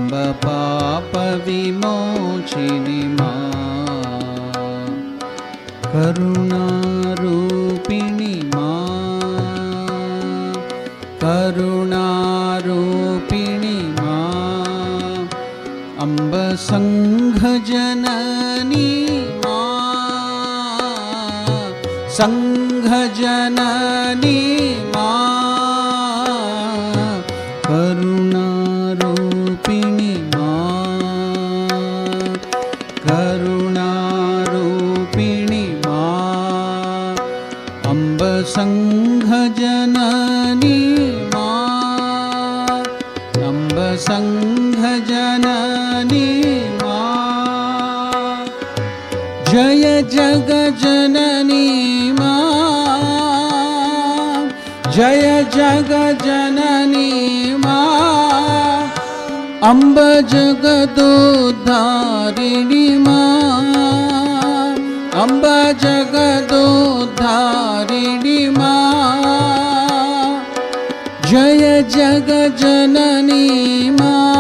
अम्ब पाप विमोचिनी माँ, करुणारूपिणी माँ, करुणारूपिणी माँ, अम्ब संघ जननी माँ, संघ जननी माँ, करुणारूपिणी माँ, करुणारूपिणी माँ, अम्ब संघ जननी माँ, अम्ब संघ जननी माँ, जय जग जननी माँ, जय जग जननी माँ, अम्ब जगदोद्धारिणी माँ, अम्ब जगदोद्धारिणी माँ, जय जग जननी माँ,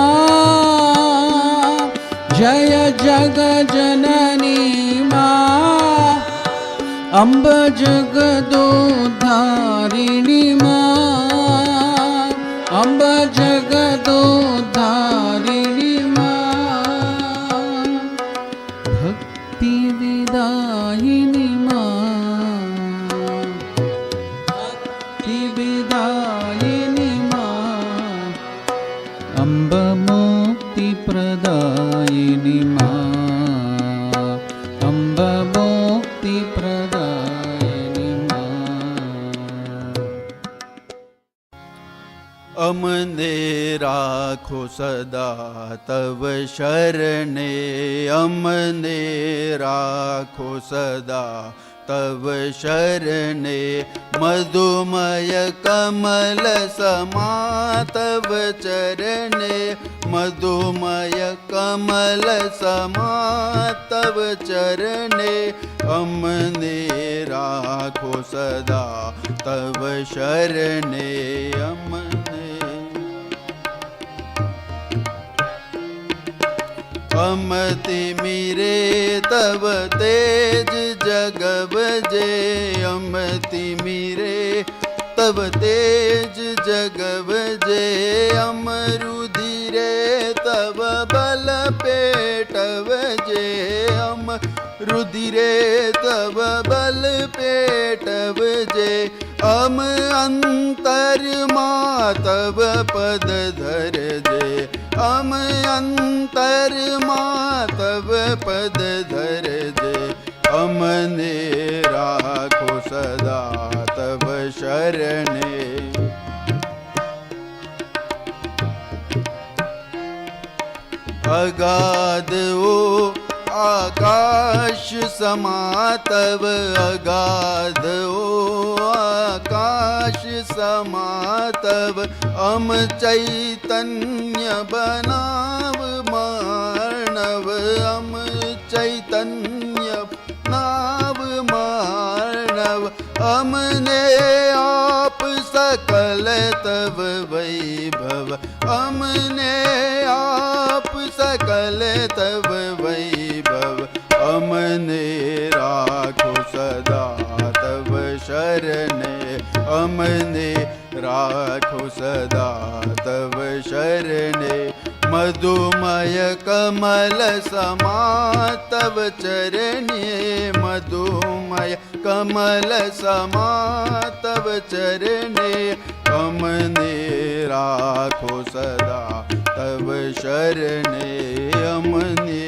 जय जग जननी माँ, अम्ब जगदोद्धारिणी माँ, अम्ब जगदोद्धारिणी माँ, भक्ति विदायिनी माँ, भक्ति विदायिनी माँ, अम्ब मुक्ति प्रदायिनी माँ, अम्ब मुक्ति प्रदायिनी माँ। अमने राखो सदा तव शरणे, अमने राखो सदा तव शरणे, मधुमय कमल समा तव चरणे, मधुमय कमल समा तव चरणे, अमने राखो सदा तव शरणे, अमने अमति मिरे तव तेज जगव जे, अमति मिरे तव तेज जगव जे, अमरुधिरे तव बल पेटव जे, अमरुधिरे तव बल पेटव जे, अम अंतर मातव पद धर जे, अम अंतर मातव पद धर जे, अमने राखो सदा तव शरणे, अगाध ओ आकाश समा तव, अगाध ओ आकाश समा तव, अम चैतन्य बनाव मानव, अम चैतन्य नाव मानव, अमने आप सकल तव वैभव, अमने आप सकल तव वैभव, अमने राखो सदा तव शरणे, अमने राखो सदा तव शरणे, मधुमय कमल समा तव चरणे, मधुमय कमल समा तव चरणे, अमने राखो सदा तव शरणे, अमने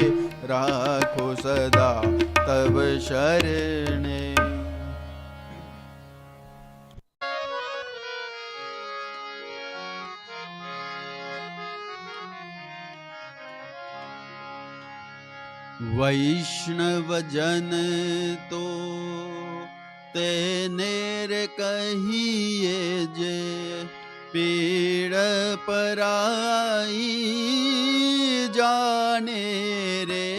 राखो सदा तव शरणे। वैष्णव जन तो तेनेर कहिए जे, पीड़ पराई जाने रे,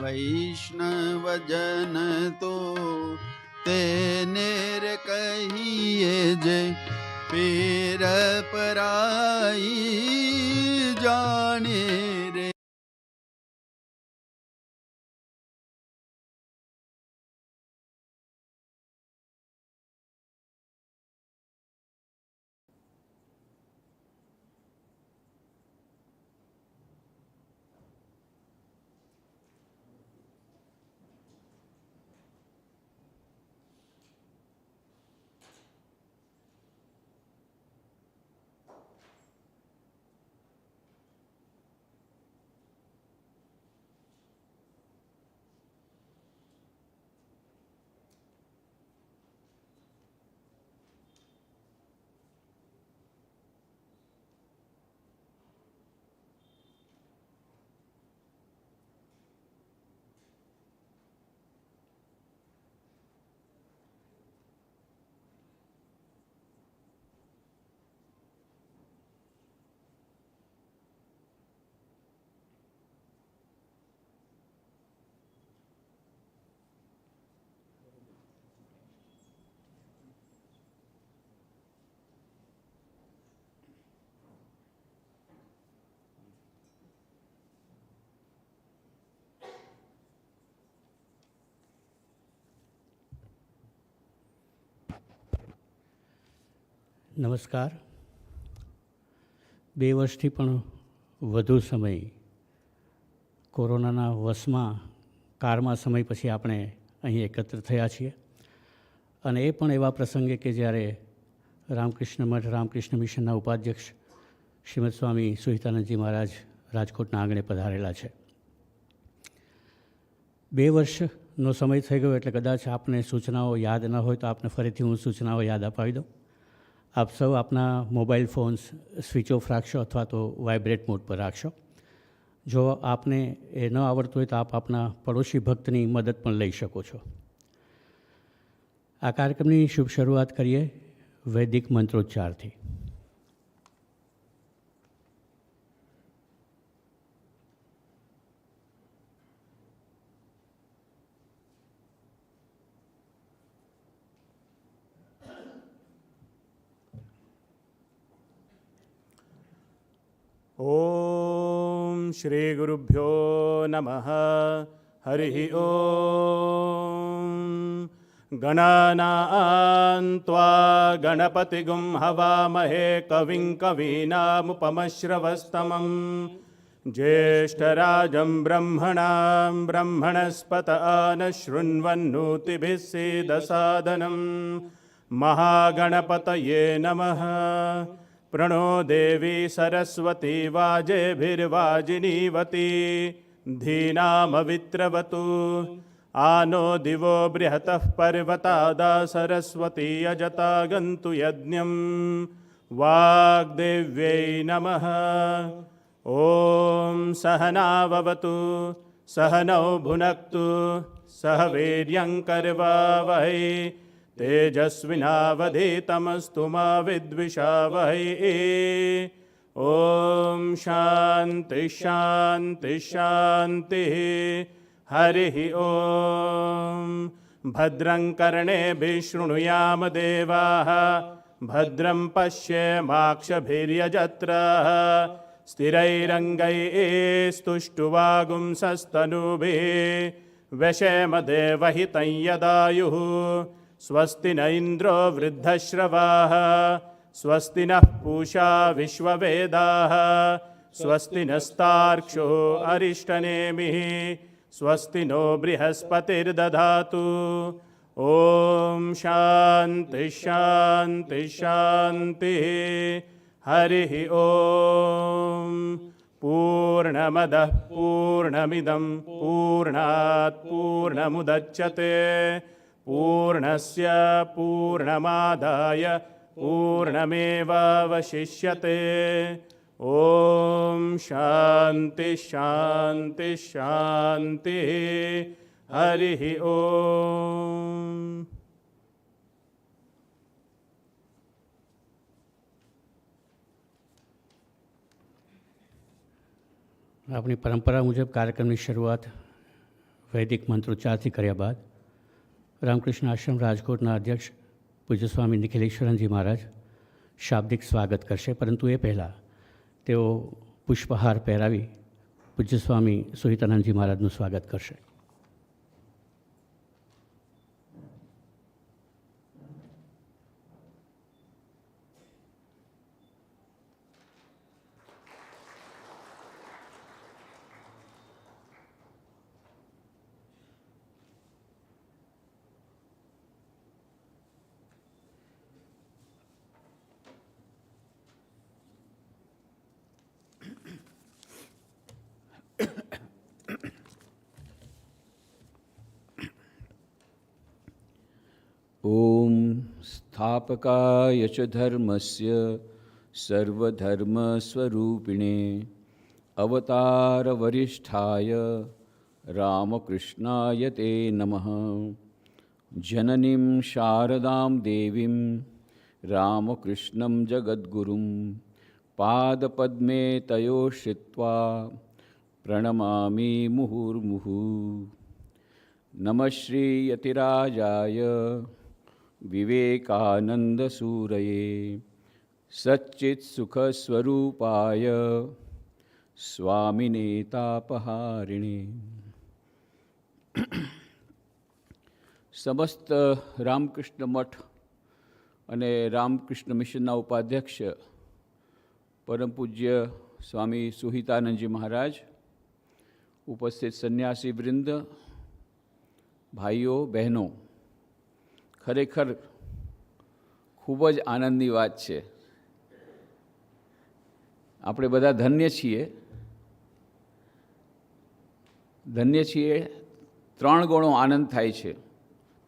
वैष्णव जन तो तेनेर कहिए जे, पीड़ पराई જાણે રે. નમસ્કાર. 2 વર્ષથી પણ વધુ સમય કોરોનાના વશમાં કારમાં સમય પછી આપણે અહીં એકત્ર થયા છીએ, અને એ પણ એવા પ્રસંગે કે જ્યારે રામકૃષ્ણ મઠ રામકૃષ્ણ મિશનના ઉપાધ્યક્ષ શ્રીમદ સ્વામી સુહિતાનંદજી મહારાજ રાજકોટના આંગણે પધારેલા છે. 2 વર્ષનો સમય થઈ ગયો એટલે કદાચ આપને સૂચનાઓ યાદ ન હોય તો આપને ફરીથી હું સૂચનાઓ યાદ અપાવી દઉં. આપ સૌ આપના મોબાઈલ ફોન્સ સ્વિચ ઓફ રાખશો અથવા તો વાઇબ્રેટ મોડ પર રાખશો. જો આપને એ ન આવડતું હોય તો આપ આપના પડોશી ભક્તની મદદ પણ લઈ શકો છો. આ કાર્યક્રમની શુભ શરૂઆત કરીએ વૈદિક મંત્રોચ્ચારથી. ઓમ શ્રી ગુરુભ્યો નમઃ. હરિ ઓમ. ગણાનાં ત્વા ગણપતિગું હવામહે કવિં કવીનામુપમશ્રવસ્તમં જ્યેષ્ઠરાજં બ્રહ્મણાં બ્રહ્મણસ્પત આનશૃण्वन्नोतिभिः सीदसादनं महागणपतये नमः. प्रणो देवी सरस्वती वाजेभिर्वाजिनीवती धीनामवित्रवतु. आनो दिवो बृहतः पर्वतादा सरस्वती यजता गन्तु यज्ञं. वाग्देव्यै नमः. ॐ सहनाववतु सहनौ भुनक्तु सह वीर्यङ्करवावहै तेजस्विनावधीतमस्तु मा विद्विषावहै. ॐ शान्ति शान्ति शान्तिः. हरिः ॐ. भद्रं कर्णेभिः शृणुयाम देवाः भद्रं पश्येमाक्षभिर्यजत्राः. स्थिरैरङ्गैस्तुष्टुवागुंसस्तनूभिः व्यशेम देवहितं यदायुः. स्वस्ति न इन्द्रो वृद्धश्रवाः स्वस्ति नः पूषा विश्ववेदाः. स्वस्ति नस्तार्क्ष्यो अरिष्टनेमिः. स्वस्ति नो बृहस्पतिर्दधातु. ॐ शान्ति शान्ति शान्तिः. हरिः ॐ. पूर्णमदः पूर्णमिदं पूर्णात् पूर्णमुदच्यते पूर्णस्य पूर्णमादाय पूर्णमेवावशिष्यते. ॐ शान्ति शान्ति शान्तिः. हरिः ॐ. આપણી પરંપરા મુજબ કાર્યક્રમની શરૂઆત વૈદિક મંત્રોચ્ચારથી કર્યા બાદ રામકૃષ્ણ આશ્રમ રાજકોટના અધ્યક્ષ પૂજ્ય સ્વામી નિખિલેશ્વરનજી મહારાજ શાબ્દિક સ્વાગત કરશે, પરંતુ એ પહેલાં તેઓ પુષ્પહાર પહેરાવી પૂજ્ય સ્વામી સુહિતાનંદજી મહારાજનું સ્વાગત કરશે. ઓમ સ્થાપકાય ચ ધર્મસ્ય સર્વધર્મસ્વરૂપિણે અવતાર વરિષ્ઠાય રામકૃષ્ણાય તે નમઃ. જનનીમ શારદામ દેવીમ રામકૃષ્ણં જગદ્ગુરું પાદપદ્મે તયો શ્રિત્વા પ્રણમામિ મુહુર્મુહુ. નમઃ શ્રી યતિરાજાય વિવેકાનંદસૂરયે સચ્ચિત્સુખસ્વરૂપાય સ્વામિને તાપહારિણે. સમસ્ત રામકૃષ્ણ મઠ અને રામકૃષ્ણ મિશનના ઉપાધ્યક્ષ પરમ પૂજ્ય સ્વામી સુહિતાનંદજી મહારાજ, ઉપસ્થિત સંન્યાસી વૃંદ, ભાઈઓ બહેનો, ખરેખર ખૂબ જ આનંદની વાત છે. આપણે બધા ધન્ય છીએ. ધન્ય છીએ, 3 ગણો આનંદ થાય છે.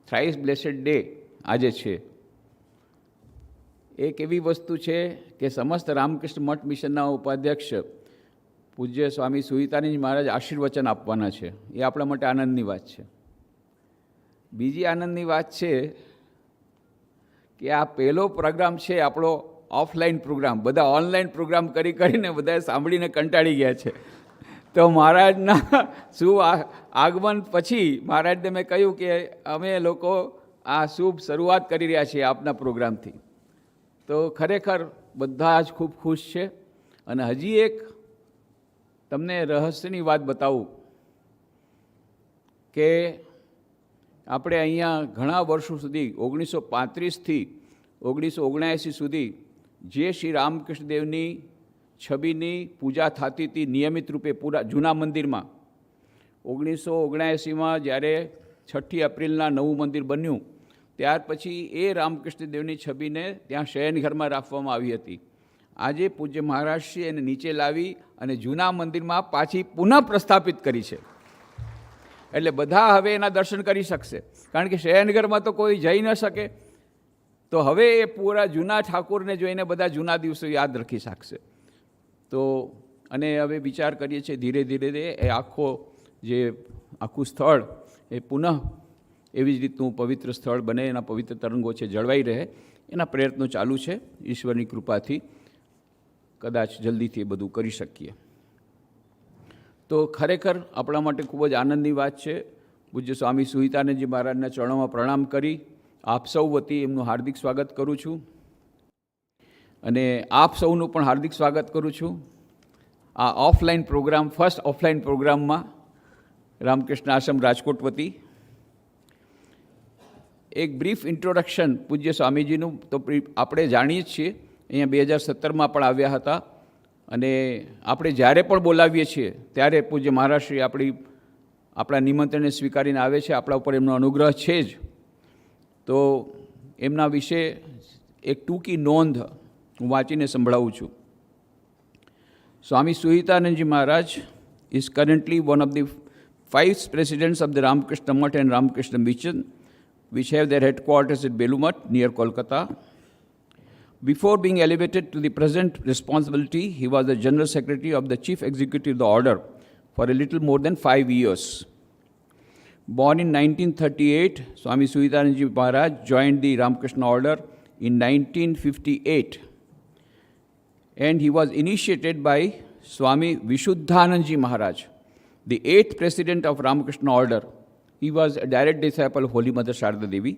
થ્રાઇસ બ્લેસેડ ડે આજે છે. એક એવી વસ્તુ છે કે સમસ્ત રામકૃષ્ણ મઠ મિશનના ઉપાધ્યક્ષ પૂજ્ય સ્વામી સુહિતાનંદજી મહારાજ આશીર્વચન આપવાના છે. એ આપણા માટે આનંદની વાત છે. બીજી આનંદની વાત છે કે આ પહેલો પ્રોગ્રામ છે આપણો ઓફલાઈન પ્રોગ્રામ. બધા ઓનલાઈન પ્રોગ્રામ કરીને બધાએ સાંભળીને કંટાળી ગયા છે. તો મહારાજના શુભ આગમન પછી મહારાજને મેં કહ્યું કે અમે લોકો આ શુભ શરૂઆત કરી રહ્યા છીએ આપના પ્રોગ્રામથી. તો ખરેખર બધા જ ખૂબ ખુશ છે. અને હજી એક તમને રહસ્યની વાત બતાવું કે આપણે અહીંયા ઘણા વર્ષો સુધી 1935થી 1979 સુધી જે શ્રી રામકૃષ્ણ દેવની છબીની પૂજા થતી હતી નિયમિત રૂપે પૂરા જૂના મંદિરમાં, 1979માં જ્યારે 6 એપ્રિલના નવું મંદિર બન્યું ત્યાર પછી એ રામકૃષ્ણ દેવની છબીને ત્યાં શયનઘરમાં રાખવામાં આવી હતી. આજે પૂજ્ય મહારાજશ્રી એને નીચે લાવી અને જૂના મંદિરમાં પાછી પુનઃ પ્રસ્થાપિત કરી છે. એટલે બધા હવે એના દર્શન કરી શકશે. કારણ કે શયનઘરમાં તો કોઈ જઈ ન શકે, તો હવે એ પૂરા જૂના ઠાકોરને જોઈને બધા જૂના દિવસો યાદ રાખી શકશે. તો અને હવે વિચાર કરીએ છીએ ધીરે ધીરે એ આખું સ્થળ એ પુનઃ એવી જ રીતનું પવિત્ર સ્થળ બને, એના પવિત્ર તરંગો છે જળવાઈ રહે, એના પ્રયત્નો ચાલુ છે. ઈશ્વરની કૃપાથી કદાચ જલ્દીથી એ બધું કરી શકીએ. તો ખરેખર આપણા માટે ખૂબ જ આનંદની વાત છે. પૂજ્ય સ્વામી સુહિતાનંદજી મહારાજના ચરણોમાં પ્રણામ કરી આપ સૌ વતી એમનું હાર્દિક સ્વાગત કરું છું. અને આપ સૌનું પણ હાર્દિક સ્વાગત કરું છું આ ઓફલાઈન પ્રોગ્રામ, ફર્સ્ટ ઓફલાઈન પ્રોગ્રામમાં રામકૃષ્ણ આશ્રમ રાજકોટ વતી. એક બ્રીફ ઇન્ટ્રોડક્શન પૂજ્ય સ્વામીજીનું તો આપણે જાણીએ જ છીએ. અહીંયા 2017માં પણ આવ્યા હતા. અને આપણે જ્યારે પણ બોલાવીએ છીએ ત્યારે પૂજ્ય મહારાજશ્રી આપણા નિમંત્રણને સ્વીકારીને આવે છે. આપણા ઉપર એમનો અનુગ્રહ છે જ. તો એમના વિશે એક ટૂંકી નોંધ હું વાંચીને સંભળાવું છું. સ્વામી સુહિતાનંદજી મહારાજ is currently one of the 5 presidents of the Ramakrishna Math and Ramakrishna Mission, which have their headquarters at Belumat near Kolkata. Before being elevated to the present responsibility, he was the General Secretary of the Chief Executive of the Order for a little more than 5 years. Born in 1938, Swami Suhitanandaji Maharaj joined the Ramakrishna Order in 1958. And he was initiated by Swami Vishuddhanandaji Maharaj, the 8th president of Ramakrishna Order. He was a direct disciple of Holy Mother Sharda Devi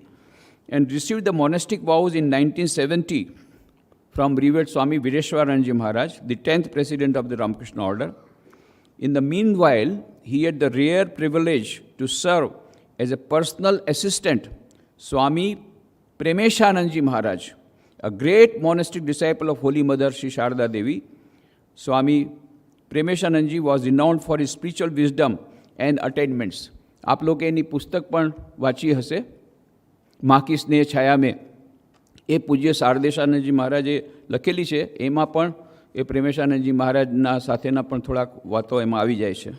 and received the monastic vows in 1970 from Revered Swami Suhitanandaji Maharaj, the 10th president of the Ramakrishna order. In the meanwhile, he had the rare privilege to serve as a personal assistant Swami Premeshanandji Maharaj, a great monastic disciple of Holy Mother Shri Sharda Devi. Swami Premeshanandji was renowned for his spiritual wisdom and attainments. आप लोग any पुस्तक पण वाँची हशे, माँ की स्नेह छाया में, એ પૂજ્ય શારદેશાનંદજી મહારાજે લખેલી છે. એમાં પણ એ પ્રેમેશાનંદજી મહારાજના સાથેના પણ થોડાક વાતો એમાં આવી જાય છે.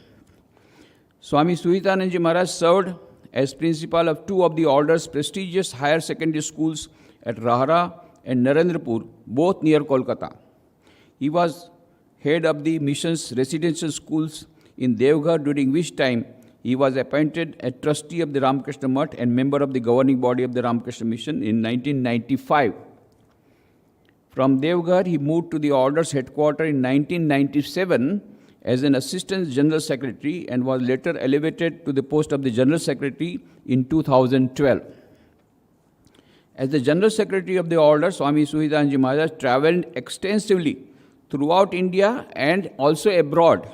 સ્વામી સુહિતાનંદજી મહારાજ served as principal of two of the order's prestigious higher secondary schools at Rahara and Narendrapur, both near Kolkata. He was head of the mission's residential schools in Devghar, during which time he was appointed a trustee of the Ramakrishna Mutt and member of the governing body of the Ramakrishna Mission in 1995. From Devghar, he moved to the order's headquarters in 1997 as an assistant general secretary and was later elevated to the post of the general secretary in 2012. As the general secretary of the order, Swami Suhitanandaji Maharaj travelled extensively throughout India and also abroad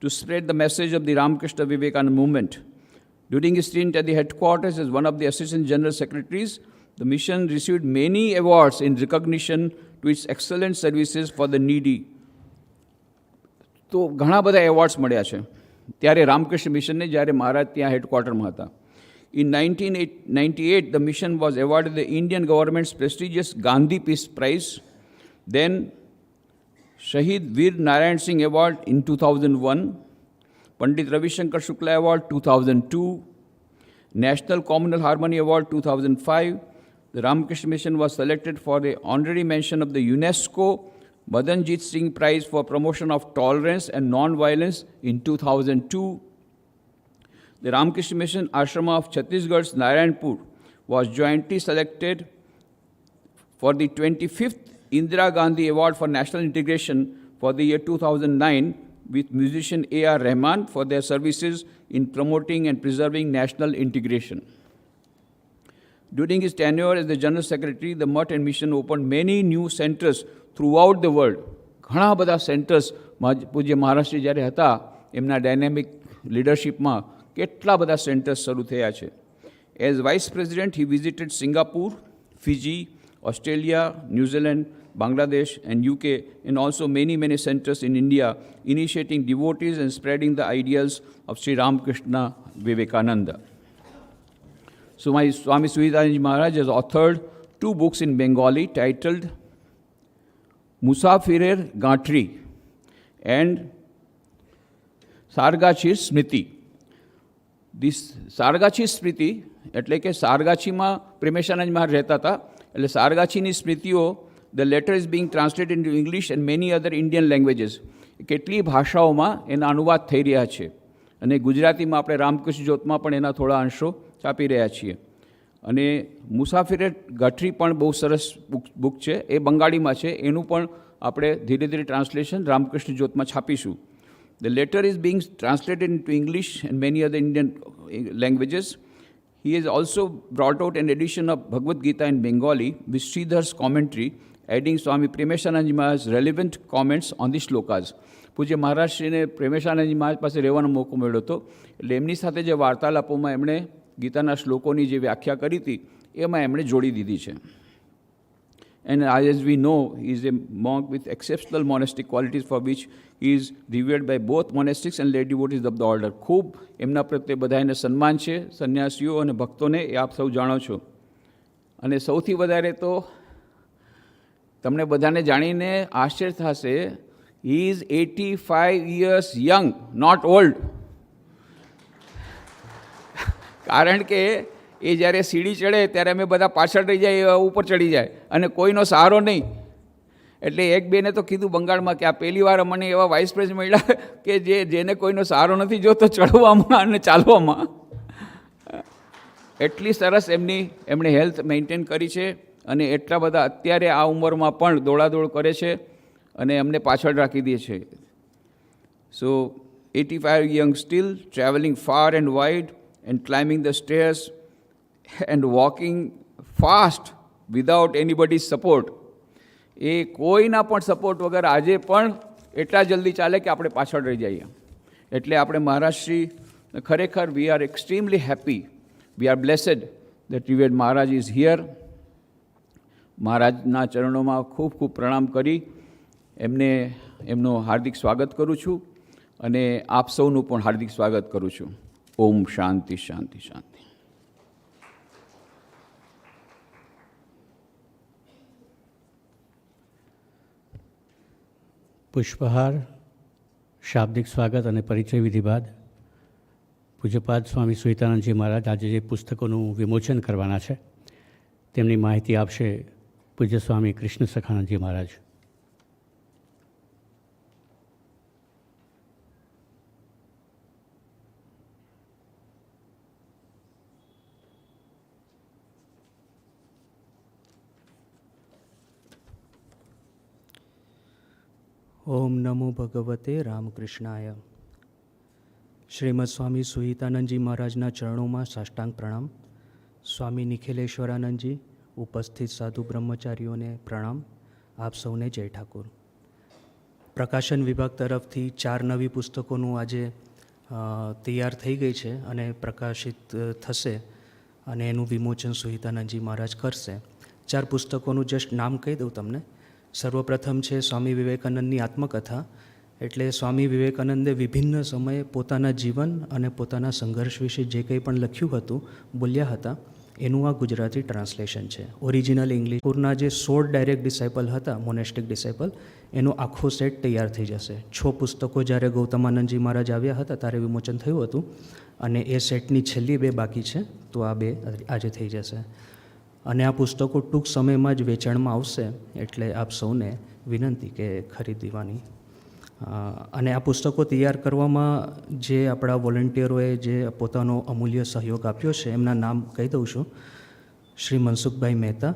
to spread the message of the Ramakrishna Vivekananda movement. During his stint at the headquarters as one of the assistant general secretaries, the mission received many awards in recognition to its excellent services for the needy. તો ઘણા બધા awards મળ્યા છે ત્યારે રામકૃષ્ણ મિશનને, જ્યારે મહારાજ ત્યાં હેડક્વાર્ટરમાં હતા. In 1998, the mission was awarded the Indian government's prestigious Gandhi Peace Prize, then Shahid Veer Narayan Singh Award in 2001, Pandit Ravi Shankar Shukla Award 2002, National Communal Harmony Award 2005. The Ramakrishna Mission was selected for the honorary mention of the UNESCO Madanjit Singh Prize for Promotion of Tolerance and Non-Violence in 2002. The Ramakrishna Mission Ashrama of Chhattisgarh's Narayanpur was jointly selected for the 25th Indira Gandhi Award for National Integration for the year 2009 with musician A.R. Rahman for their services in promoting and preserving national integration. During his tenure as the General Secretary, the Mutt and Mission opened many new centers throughout the world. ઘણા બધા centres પૂજ્ય મહારાષ્ટ્ર જ્યારે હતા એમના dynamic લીડરશિપમાં કેટલા બધા centres શરૂ થયા છે. As vice president he visited Singapore, Fiji, Australia, New Zealand, Bangladesh and UK, and also many centers in India, initiating devotees and spreading the ideals of Sri Ramakrishna Vivekananda. So my Swami Suhitanandaji Maharaj has authored two books in Bengali titled Musafirer Gatri and Sargachir Smriti. This Sargachir Smriti એટલે કે સારગાછીમાં પ્રેમેશાનંદ મહારાજ રહેતા હતા, એટલે સારગાછીની સ્મૃતિઓ, the letter is being translated into English and many other Indian languages. કેટલી ભાષાઓમાં એના અનુવાદ થઈ રહ્યા છે અને ગુજરાતીમાં આપણે રામકૃષ્ણ જ્યોતમાં પણ એના થોડા અંશો છાપી રહ્યા છીએ. અને મુસાફિરે ગઠરી પણ બહુ સરસ બુક છે, એ બંગાળીમાં છે, એનું પણ આપણે ધીરે ધીરે ટ્રાન્સલેશન રામકૃષ્ણ જ્યોતમાં છાપીશું. The letter is being translated into English and many other Indian languages. He has also brought out an edition of Bhagavad Gita in Bengali with Sridhar's commentary, adding Swami Premeshanandji Maharaj's relevant comments on the shlokas. પૂજ્ય મહારાજશ્રીને પ્રેમેશાનંદજી મહારાજ પાસે રહેવાનો મોકો મળ્યો હતો, એટલે એમની સાથે જે વાર્તાલાપોમાં એમણે ગીતાના શ્લોકોની જે વ્યાખ્યા કરી હતી એમાં એમણે જોડી દીધી છે. And as we know, he is a monk with exceptional monastic qualities for which he is revered by both monastics and lay devotees of the order. ખૂબ એમના પ્રત્યે બધાને સન્માન છે, સન્યાસીઓ અને ભક્તોને, એ આપ સૌ જાણો છો. અને સૌથી વધારે તો તમને બધાને જાણીને આશ્ચર્ય થશે, he is 85 years young, not old. કારણ કે એ જ્યારે સીડી ચડે ત્યારે અમે બધા પાછળ રહી જાય, ઉપર ચડી જાય અને કોઈનો સહારો નહીં. એટલે એક બેને તો કીધું બંગાળમાં કે આ પહેલી વાર મને એવા વાઇસ પ્રેસિડન્ટ મળ્યા કે જેને કોઈનો સહારો નથી જોતો ચડવામાં અને ચાલવામાં. એટલી સરસ એમણે હેલ્થ મેન્ટેન કરી છે અને એટલા બધા અત્યારે આ ઉંમરમાં પણ દોડાદોડ કરે છે અને અમને પાછળ રાખી દે છે. સો 85 young still, traveling far and wide and climbing the stairs and walking fast without anybody's support. એ કોઈના પણ સપોર્ટ વગર આજે પણ એટલા જલ્દી ચાલે કે આપણે પાછળ રહી જઈએ. એટલે આપણે મહારાજશ્રી ખરેખર we are extremely happy, we are blessed that revered Maharaj is here. મહારાજના ચરણોમાં ખૂબ ખૂબ પ્રણામ કરી એમનું હાર્દિક સ્વાગત કરું છું અને આપ સૌનું પણ હાર્દિક સ્વાગત કરું છું. ઓમ શાંતિ શાંતિ શાંતિ. પુષ્પહાર, શાબ્દિક સ્વાગત અને પરિચય વિધિ બાદ પૂજ્યપાદ સ્વામી સુહિતાનંદજી મહારાજ આજે જે પુસ્તકોનું વિમોચન કરવાના છે તેમની માહિતી આપશે પૂજ્ય સ્વામી કૃષ્ણ સખાનંદજી મહારાજ. ઓમ નમો ભગવતે રામકૃષ્ણાય. શ્રીમદ સ્વામી સુહિતાનંદજી મહારાજના ચરણોમાં સાષ્ટાંગ પ્રણામ. સ્વામી નિખિલેશ્વરાનંદજી, ઉપસ્થિત સાધુ બ્રહ્મચારીઓને પ્રણામ. આપ સૌને જય ઠાકુર. પ્રકાશન વિભાગ તરફથી 4 નવી પુસ્તકોનું આજે તૈયાર થઈ ગઈ છે અને પ્રકાશિત થશે અને એનું વિમોચન સુહિતાનંદજી મહારાજ કરશે. 4 પુસ્તકોનું જસ્ટ નામ કહી દઉં તમને. સર્વપ્રથમ છે સ્વામી વિવેકાનંદની આત્મકથા. એટલે સ્વામી વિવેકાનંદે વિભિન્ન સમયે પોતાના જીવન અને પોતાના સંઘર્ષ વિશે જે કંઈ પણ લખ્યું હતું, બોલ્યા હતા, એનું આ ગુજરાતી ટ્રાન્સલેશન છે. ઓરિજિનલ ઇંગ્લિશ પૂરના જે 16 ડાયરેક્ટ ડિસાઇપલ હતા, મોનેસ્ટિક ડિસાઇપલ, એનો આખો સેટ તૈયાર થઈ જશે. 6 પુસ્તકો જ્યારે ગૌતમાનંદજી મહારાજ આવ્યા હતા ત્યારે વિમોચન થયું હતું અને એ સેટની છેલ્લી 2 બાકી છે, તો આ 2 આજે થઈ જશે. અને આ પુસ્તકો ટૂંક સમયમાં જ વેચાણમાં આવશે, એટલે આપ સૌને વિનંતી કે ખરીદવાની. અને આ પુસ્તકો તૈયાર કરવામાં જે આપણા વોલેન્ટિયરોએ જે પોતાનો અમૂલ્ય સહયોગ આપ્યો છે એમના નામ કહી દઉં છું. શ્રી મનસુખભાઈ મહેતા,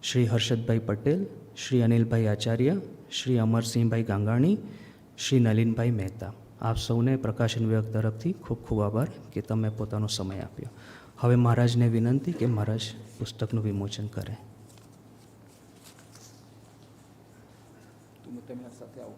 શ્રી હર્ષદભાઈ પટેલ, શ્રી અનિલભાઈ આચાર્ય, શ્રી અમરસિંહભાઈ ગાંગાણી, શ્રી નલિનભાઈ મહેતા. આપ સૌને પ્રકાશન વિભાગ તરફથી ખૂબ ખૂબ આભાર કે તમે પોતાનો સમય આપ્યો. હવે મહારાજને વિનંતી કે મહારાજ પુસ્તકનું વિમોચન કરે. સાથે આવો.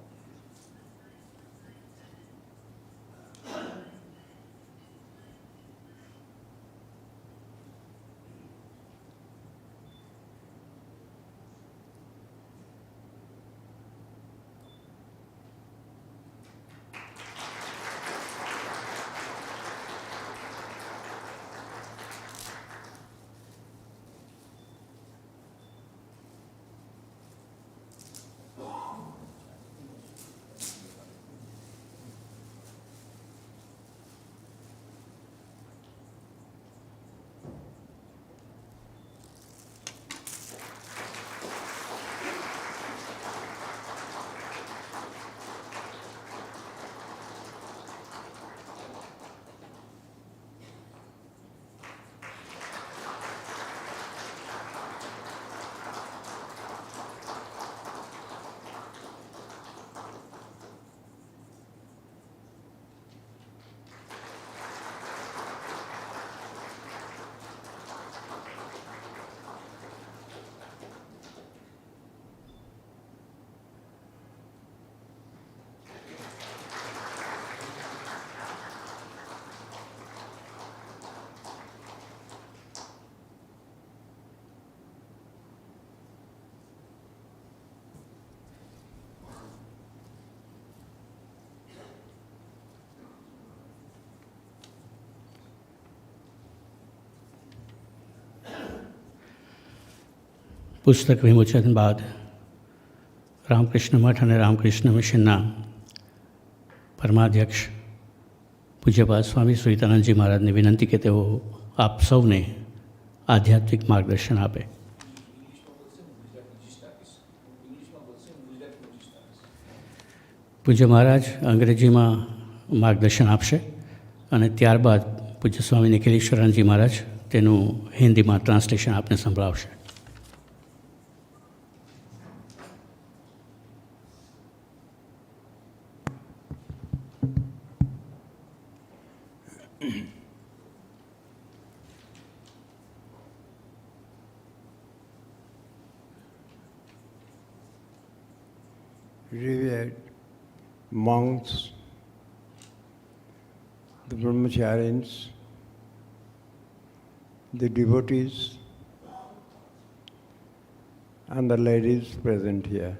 પુસ્તક વિમોચન બાદ રામકૃષ્ણ મઠ અને રામકૃષ્ણ મિશનના પરમાધ્યક્ષ પૂજ્યપાદ સ્વામી સુહિતાનંદજી મહારાજને વિનંતી કે તેઓ આપ સૌને આધ્યાત્મિક માર્ગદર્શન આપે. પૂજ્ય મહારાજ અંગ્રેજીમાં માર્ગદર્શન આપશે અને ત્યારબાદ પૂજ્ય સ્વામી નિખિલેશ્વરાનંદજી મહારાજ તેનું હિન્દીમાં ટ્રાન્સલેશન આપને સંભળાવશે. monks, the brahmacharis, the devotees, and the ladies present here.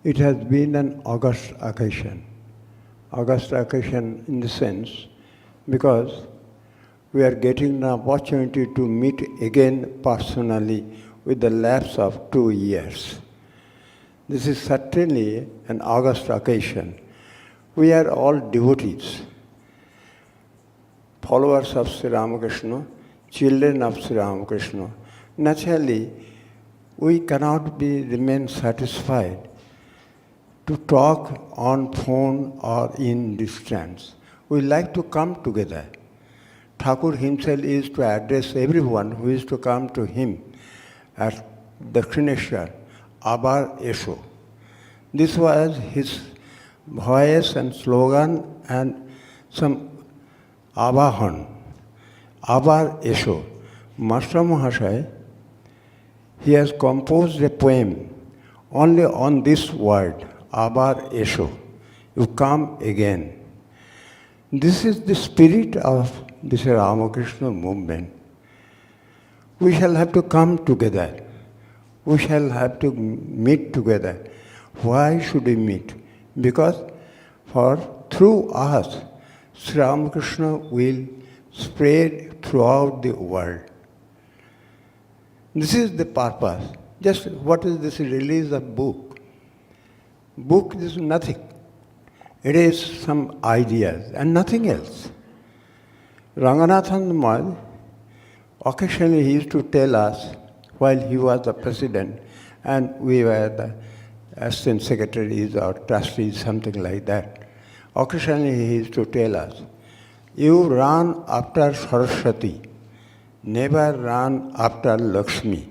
It has been an august occasion. August occasion in the sense because we are getting an opportunity to meet again personally with the lapse of 2 years. This is certainly an august occasion. We are all devotees, followers of Sri Ramakrishna, children of Sri Ramakrishna. Naturally, we cannot remain satisfied to talk on phone or in distance. We like to come together. Thakur himself is to address everyone who is to come to him at Dakshineshwar, Abar Esho. This was his voice and slogan and some Abahan, Abar Esho. Master Mahashaya, he has composed a poem only on this word, Abar Esho. You come again. This is the spirit of this Ramakrishna movement. We shall have to come together. We shall have to meet together. Why should we meet? Because through us, Sri Ramakrishna will spread throughout the world. This is the purpose. Just what is this release of book? Book is nothing. It is some ideas and nothing else. Ranganathan Maharaj, occasionally he used to tell us while he was the president and we were the assistant secretaries or trustees, something like that. Occasionally he used to tell us, you run after Saraswati, never run after Lakshmi.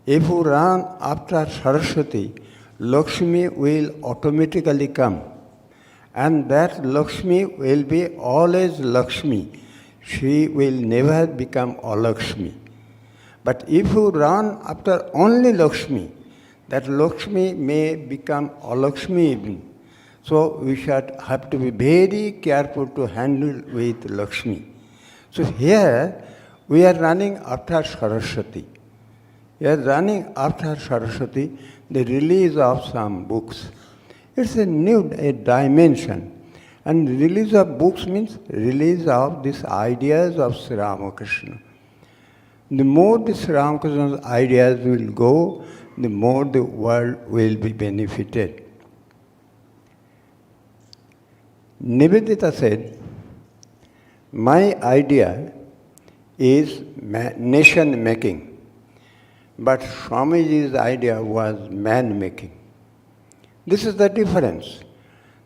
If you run after Saraswati, Lakshmi will automatically come. And that Lakshmi will be always Lakshmi. She will never become Alakshmi. But if you run after only Lakshmi, that Lakshmi may become Alakshmi even. So we should have to be very careful to handle with Lakshmi. So here we are running after Saraswati. We are running after Saraswati, the release of some books. It's a new dimension. And release of books means release of these ideas of Sri Ramakrishna. The more the Sri Ramakrishna's ideas will go, the more the world will be benefited. Nivedita said, my idea is nation making. But Swamiji's idea was man-making. This is the difference.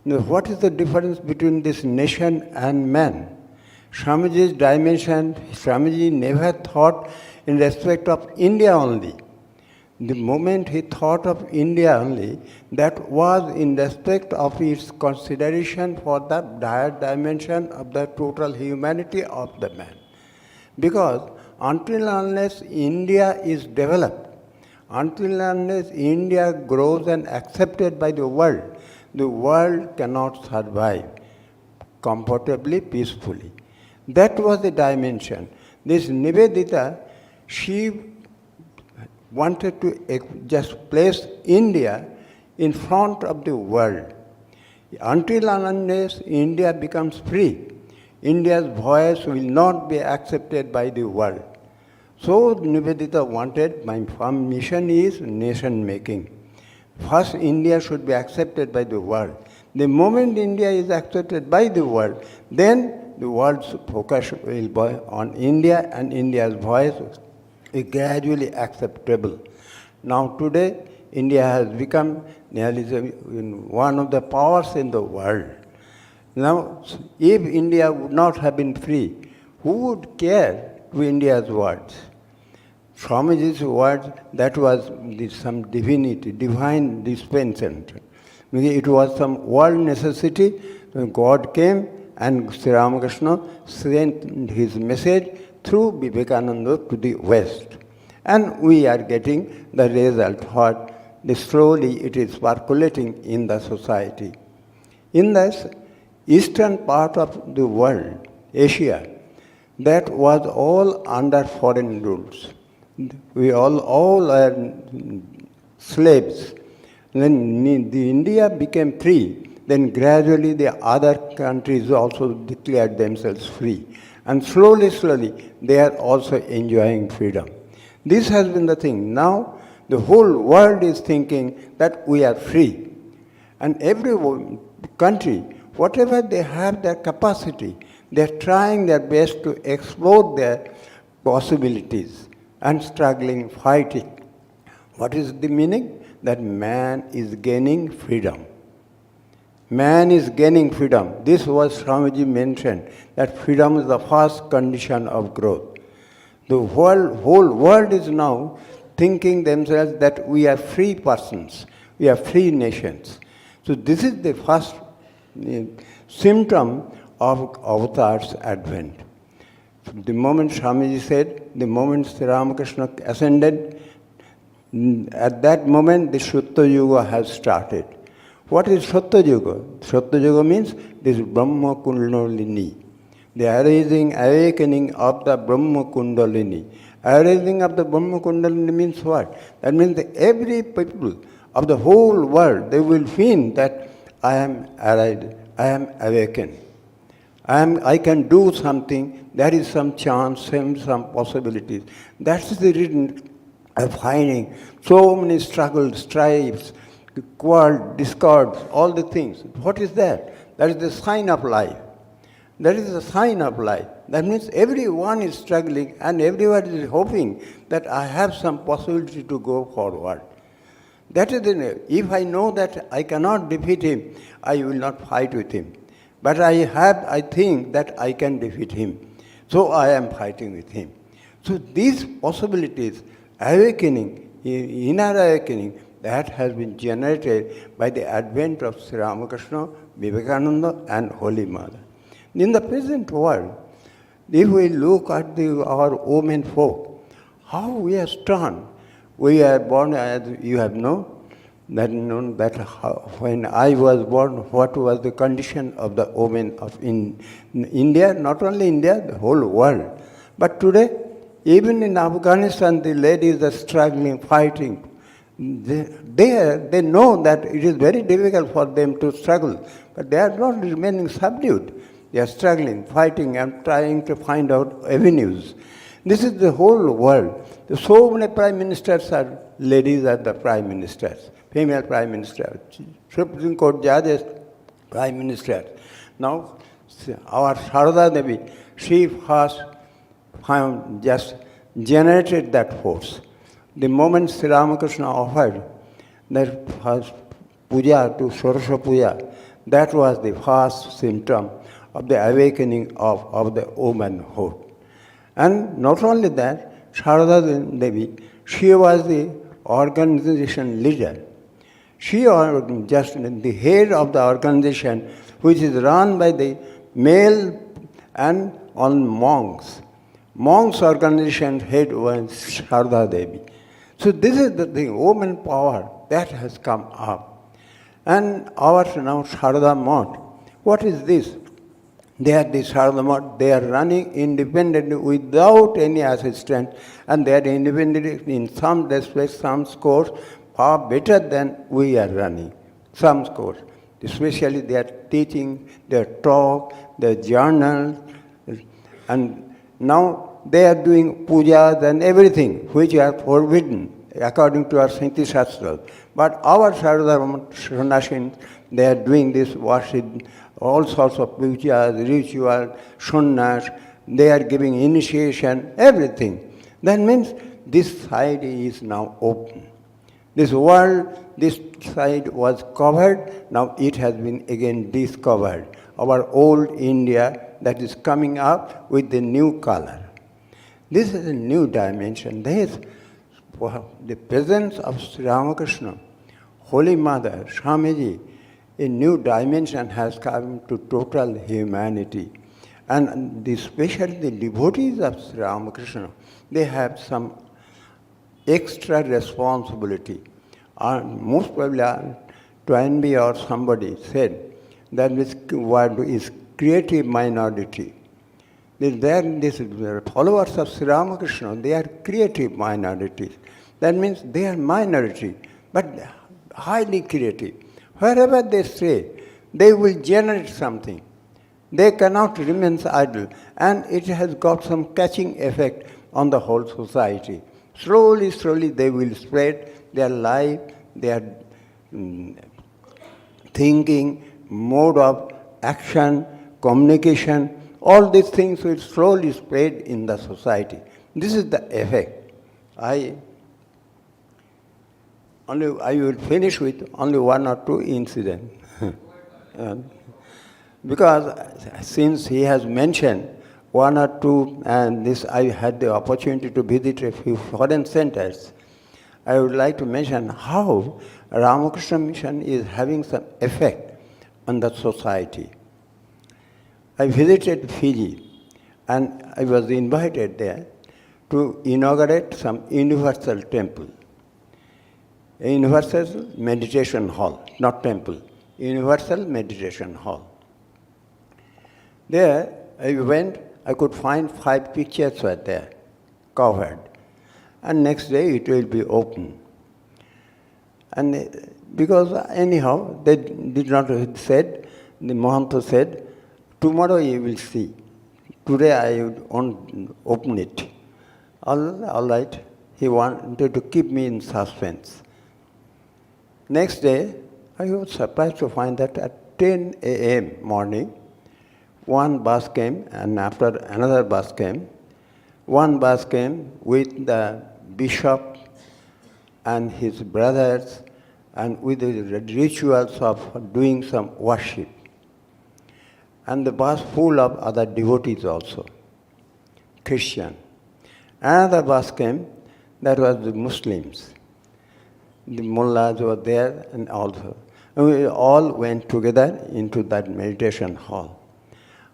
Now, what is the difference between this nation and man? Swamiji's dimension, Swamiji never thought in respect of India only. The moment he thought of India only, that was in respect of its consideration for the higher dimension of the total humanity of the man. Because until unless India is developed, until unless India grows and accepted by the world cannot survive comfortably, peacefully. That was the dimension. This Nivedita, she wanted to just place India in front of the world. Until unless India becomes free, India's voice will not be accepted by the world. So Nivedita wanted, my firm mission is nation making. First India should be accepted by the world. The moment India is accepted by the world, then the world's focus will be on India and India's voice is gradually acceptable. Now today, India has become nearly one of the powers in the world. Now, if India would not have been free, who would care to India's words? Swamiji's words, that was some divinity, divine dispensation. It was some world necessity. God came and Sri Ramakrishna sent his message through Vivekananda to the West. And we are getting the result what slowly it is percolating in the society. In this eastern part of the world, Asia, that was all under foreign rules. We all are slaves. When the India became free, then gradually the other countries also declared themselves free. And slowly, they are also enjoying freedom. This has been the thing. Now, the whole world is thinking that we are free. And every country, whatever they have their capacity, they are trying their best to explore their possibilities and struggling, fighting. What is the meaning? That man is gaining freedom. Man is gaining freedom. This was Swamiji mentioned, that freedom is the first condition of growth. The whole world is now thinking themselves that we are free persons, we are free nations. So this is the first symptom of Avatar's advent. The moment Swamiji said, the moment Sri Ramakrishna ascended, at that moment the Sutta Yuga has started. What is Sutta Yuga? Sutta Yuga means this Brahma Kundalini, the awakening of the Brahma Kundalini. Arising of the Brahma Kundalini means what? That means that every people of the whole world, they will feel that I am arised, I am awakened. I can do something, there is some chance, some possibilities. That's the reason of finding so many struggles, strifes, quarrels, discords, all the things. What is that? That is the sign of life. That is the sign of life. That means everyone is struggling and everyone is hoping that I have some possibility to go forward. That is the, if I know that I cannot defeat him, I will not fight with him. But I think that I can defeat him. So I am fighting with him. So these possibilities, awakening, inner awakening, that has been generated by the advent of Sri Ramakrishna, Vivekananda and Holy Mother. In the present world, if we look at our women folk, how we are strong. We are born, as you have known that when I was born, what was the condition of the women in India, not only India, the whole world. But today, even in Afghanistan, the ladies are struggling, fighting. They know that it is very difficult for them to struggle, but they are not remaining subdued. They are struggling, fighting, and trying to find out avenues. This is the whole world. So many prime ministers are ladies are the prime ministers, female prime ministers, Supreme Court judges, prime ministers. Now, our Sharada Devi, she first just generated that force. The moment Sri Ramakrishna offered that first puja to Sorosha Puja, that was the first symptom of the awakening of the womanhood. And not only that, Sharada Devi, she was the organization leader. She was just the head of the organization, which is run by the male and all monks. Monks' organization head was Sharada Devi. So this is the thing, woman power, that has come up. And our now Sharada Math, what is this? They are the Sharada Math, they are running independently without any assistance, and they are independent in some respects, some scores, far better than we are running. Some scores. Especially they are teaching, their talk, their journal, and now they are doing pujas and everything which are forbidden according to our Shinti Shastra. But our Sharada Sannyasin, they are doing this worship, all sorts of pujas, rituals, sunnas, they are giving initiation, everything. That means this side is now open. This world, this side was covered, now it has been again discovered. Our old India that is coming up with the new color. This is a new dimension. There is the presence of Sri Ramakrishna, Holy Mother, Swamiji, a new dimension has come to total humanity. And especially the devotees of Sri Ramakrishna, they have some extra responsibility. Most probably, Toynbee or somebody said that this word is creative minority. These followers of Sri Ramakrishna, they are creative minorities. That means they are minority, but highly creative. Wherever they stray, they will generate something. They cannot remain idle, and it has got some catching effect on the whole society. Slowly, slowly they will spread their life, their thinking, mode of action, communication, all these things will slowly spread in the society. This is the effect. I will finish with only one or two incidents. Because since he has mentioned one or two, and this I had the opportunity to visit a few foreign centers, I would like to mention how Ramakrishna Mission is having some effect on the society. I visited Fiji, and I was invited there to inaugurate some universal temple. A universal meditation hall, not temple, universal meditation hall. There I went, I could find 5 pictures were there, covered. And next day it will be open. And because anyhow, they did not said, the Mahanta said, tomorrow you will see. Today I won't open it. All right, he wanted to keep me in suspense. Next day, I was surprised to find that at 10 a.m. morning, one bus came, and after another bus came. One bus came with the bishop and his brothers, and with the rituals of doing some worship. And the bus full of other devotees also, Christian. Another bus came, that was the Muslims. The mullahs were there, and also. And we all went together into that meditation hall.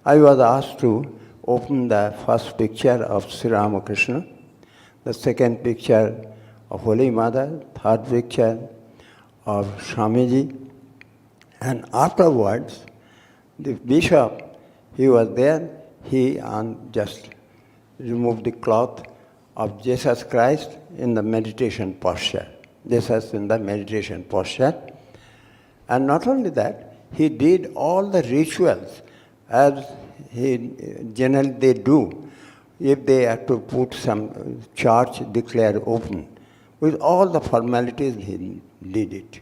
I was asked to open the first picture of Sri Ramakrishna, the second picture of Holy Mother, third picture of Swamiji, and afterwards, the bishop, he was there, he just removed the cloth of Jesus Christ in the meditation posture. Jesus in the meditation posture. And not only that, he did all the rituals as generally they do. If they have to put some church declare open, with all the formalities he did it.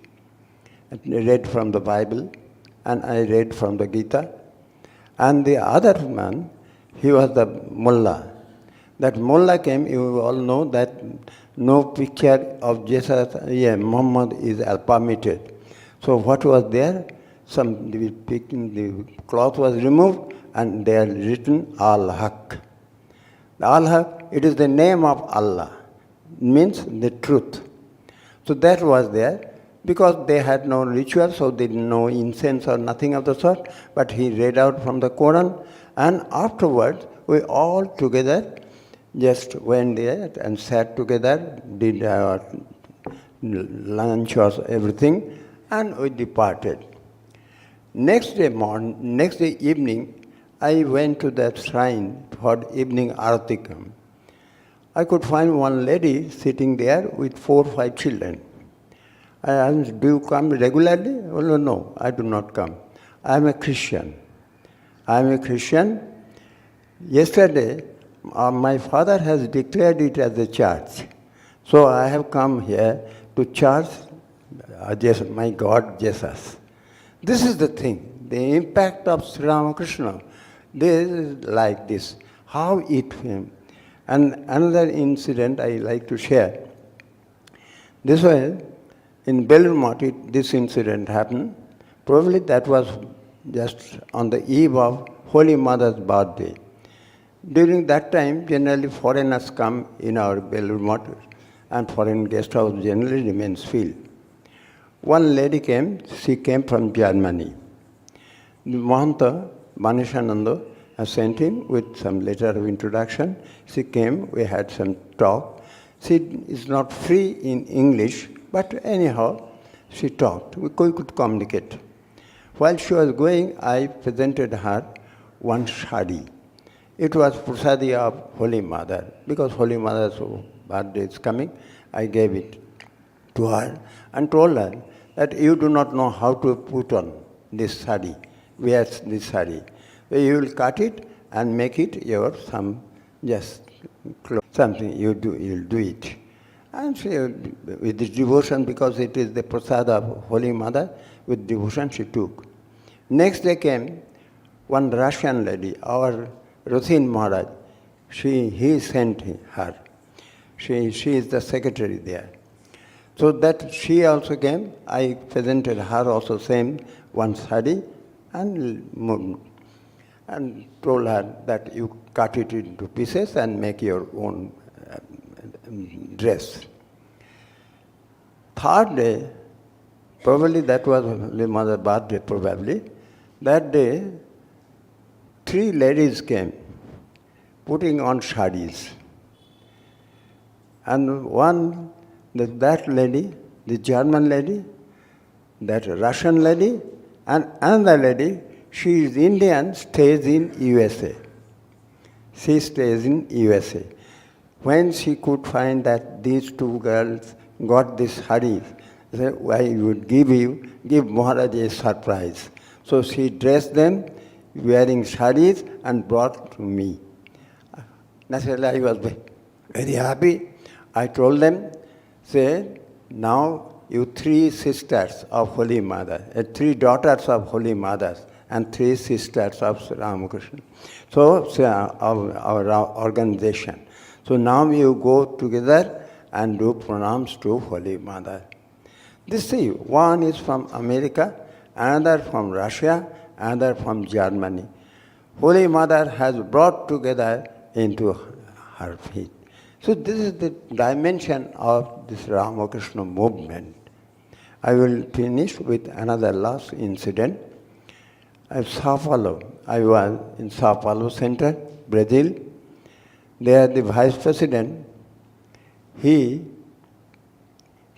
I read from the Bible, and I read from the Gita. And the other man, he was the mullah. That mullah came, you all know that no picture of Jesus, Muhammad is permitted. So what was there? The cloth was removed, and there written Al-Haq. Al-Haq, it is the name of Allah, means the truth. So that was there, because they had no ritual, so they didn't know incense or nothing of the sort, but he read out from the Quran, and afterwards we all together just went there and sat together, did our lunch or everything, and we departed. Next day evening, I went to that shrine for evening aratikam. I could find one lady sitting there with 4 or 5 children. I asked, do you come regularly? Oh, no, I do not come. I am a Christian. Yesterday, my father has declared it as a church. So I have come here to church my God, Jesus. This is the thing, the impact of Sri Ramakrishna. This is like this, how it came. And another incident I like to share. This way, in Belur this incident happened. Probably that was just on the eve of Holy Mother's birthday. During that time, generally foreigners come in our Belur and foreign guest house generally remains filled. One lady came, she came from Germany. The Mahanta, Manishananda, I sent him with some letter of introduction. She came, we had some talk. She is not free in English, but anyhow, she talked. We could communicate. While she was going, I presented her one shadi. It was prasadi of Holy Mother. Because Holy Mother's birthday is coming, I gave it to her and told her that you do not know how to put on this sari, wear this sari. You will cut it and make it your something you'll do it. And she, with this devotion, because it is the prasad of Holy Mother, with devotion she took. Next day came one Russian lady, our Rothin Maharaj. He sent her. She is the secretary there. So that she also came. I presented her also same one sari and told her that you cut it into pieces and make your own dress. Third day, probably that was Holy Mother's birthday probably, that day 3 ladies came putting on saris. And one, that lady, the German lady, that Russian lady, and another lady, she is Indian, stays in USA. She stays in USA. When she could find that these 2 girls got this saris, she said, I would give Maharaj a surprise. So she dressed them wearing saris and brought to me. Naturally, I was very happy. I told them, say, now you 3 sisters of Holy Mother, 3 daughters of Holy Mothers, and 3 sisters of Ramakrishna. So, our organization. So now you go together and do pranams to Holy Mother. This see, one is from America, another from Russia, another from Germany. Holy Mother has brought together into her feet. So this is the dimension of this Ramakrishna movement. I will finish with another last incident. Sao Paulo. I was in Sao Paulo Center, Brazil. There the vice president, he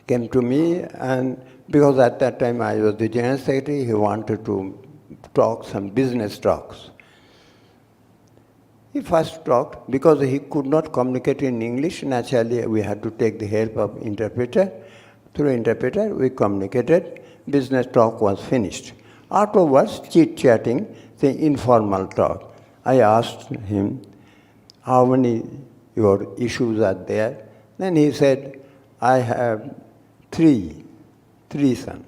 came to me, and because at that time I was the general secretary, he wanted to talk some business talks. He first talked, because he could not communicate in English, naturally we had to take the help of interpreter. Through interpreter we communicated, business talk was finished. Afterwards, chit-chatting, the informal talk. I asked him, how many your issues are there? Then he said, I have three sons.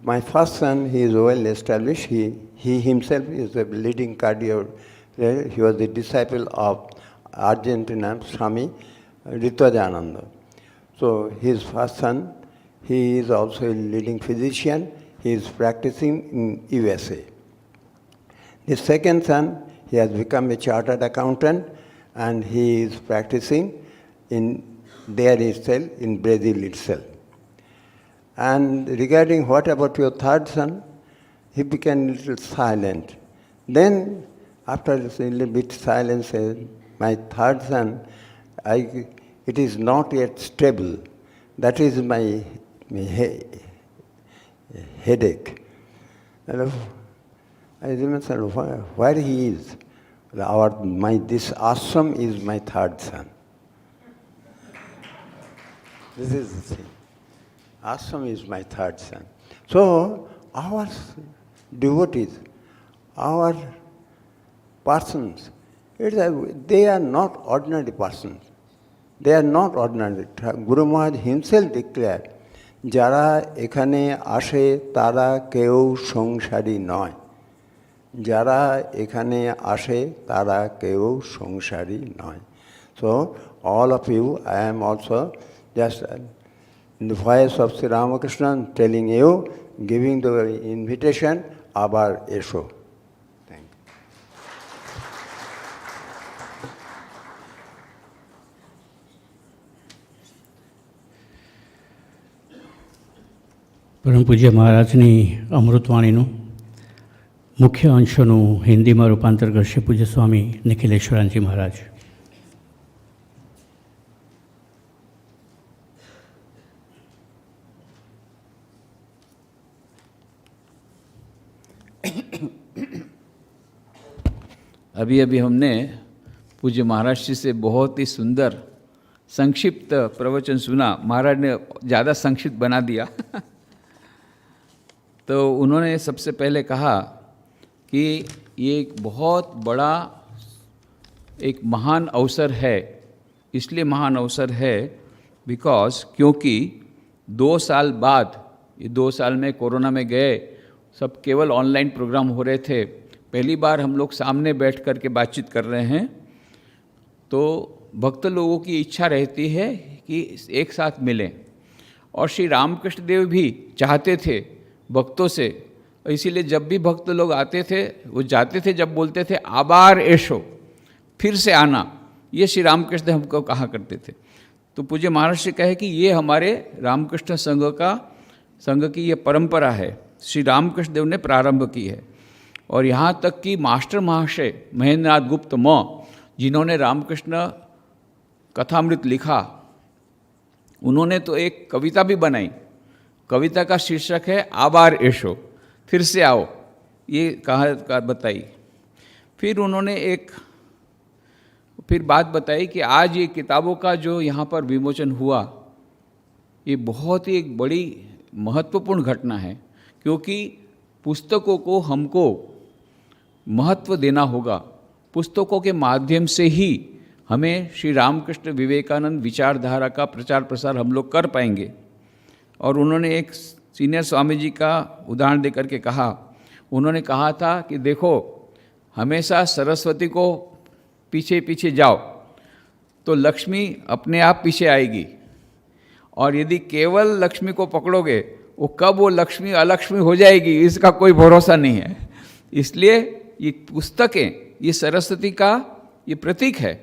My first son, he is well established. He himself is a leading cardio. He was the disciple of Argentina Swami Suhitanandaji. So his first son, he is also a leading physician. He is practicing in USA. The second son, he has become a chartered accountant, and he is practicing in there itself, in Brazil itself. And regarding what about your third son, he became a little silent. Then, after a little bit silence, said, my third son, it is not yet stable. That is my headache. I remember where he is. This ashram is my third son. This is the thing. Ashram is my third son. So, our devotees, our persons, they are not ordinary persons. They are not ordinary. Guru Maharaj himself declared, Jara ekhane ashe tara keu songshari noy. Jara ekhane ashe tara keu songshari noy. So, all of you, I am also just in the voice of Sri Ramakrishna telling you, giving the invitation, Abar Esho. Thank you. પરમ પૂજ્ય મહારાજની અમૃતવાણીનું મુખ્ય અંશોનું હિન્દીમાં રૂપાંતર કરશે પૂજ્ય સ્વામી નિખિલેશ્વરાનંદજી મહારાજ. अभी अभी हमने पूज्य महाराज जी से बहुत ही सुंदर संक्षिप्त प्रवचन सुना. महाराज ने ज़्यादा संक्षिप्त बना दिया. तो उन्होंने सबसे पहले कहा कि ये एक बहुत बड़ा एक महान अवसर है. इसलिए महान अवसर है क्योंकि 2 साल बाद, ये 2 साल में कोरोना में गए, सब केवल ऑनलाइन प्रोग्राम हो रहे थे. पहली बार हम लोग सामने बैठ कर के बातचीत कर रहे हैं. तो भक्त लोगों की इच्छा रहती है कि एक साथ मिलें. और श्री रामकृष्ण देव भी चाहते थे भक्तों से. इसीलिए जब भी भक्त लोग आते थे, वो जाते थे, जब बोलते थे आबार ऐशो, फिर से आना, ये श्री रामकृष्ण देव हमको कहा करते थे. तो पूज्य महाराज से कहे कि ये हमारे रामकृष्ण संघ की ये परंपरा है, श्री रामकृष्ण देव ने प्रारंभ की है. और यहाँ तक कि मास्टर महाशय महेंद्रनाथ गुप्त जिन्होंने रामकृष्ण कथामृत लिखा, उन्होंने तो एक कविता भी बनाई. कविता का शीर्षक है आबार ऐशो, फिर से आओ, ये कहा बताई. फिर उन्होंने फिर बात बताई कि आज ये किताबों का जो यहाँ पर विमोचन हुआ, ये बहुत ही एक बड़ी महत्वपूर्ण घटना है. क्योंकि पुस्तकों को हमको महत्व देना होगा. पुस्तकों के माध्यम से ही हमें श्री रामकृष्ण विवेकानंद विचारधारा का प्रचार प्रसार हम लोग कर पाएंगे. और उन्होंने एक सीनियर स्वामी जी का उदाहरण देकर के कहा, उन्होंने कहा था कि देखो, हमेशा सरस्वती को पीछे पीछे जाओ तो लक्ष्मी अपने आप पीछे आएगी. और यदि केवल लक्ष्मी को पकड़ोगे, वो कब वो लक्ष्मी अलक्ष्मी हो जाएगी, इसका कोई भरोसा नहीं है. इसलिए ये पुस्तकें, ये सरस्वती का ये प्रतीक है,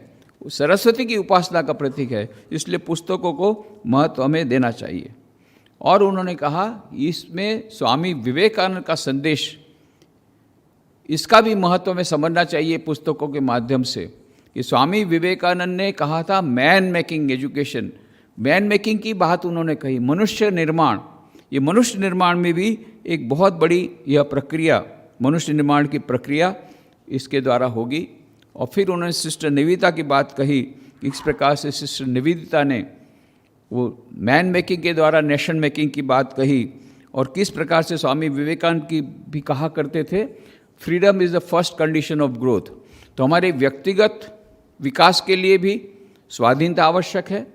सरस्वती की उपासना का प्रतीक है. इसलिए पुस्तकों को महत्व हमें देना चाहिए. और उन्होंने कहा इसमें स्वामी विवेकानंद का संदेश, इसका भी महत्व हमें समझना चाहिए पुस्तकों के माध्यम से. कि स्वामी विवेकानंद ने कहा था man making education, man making की बात उन्होंने कही, मनुष्य निर्माण. ये मनुष्य निर्माण में भी एक बहुत बड़ी यह प्रक्रिया, मनुष्य निर्माण की प्रक्रिया इसके द्वारा होगी. और फिर उन्होंने सिस्टर निवेदिता की बात कही, इस प्रकार से सिस्टर निवेदिता ने वो मैन मेकिंग के द्वारा नेशन मेकिंग की बात कही. और किस प्रकार से स्वामी विवेकानंद की भी कहा करते थे freedom is the first condition of growth. तो हमारे व्यक्तिगत विकास के लिए भी स्वाधीनता आवश्यक है,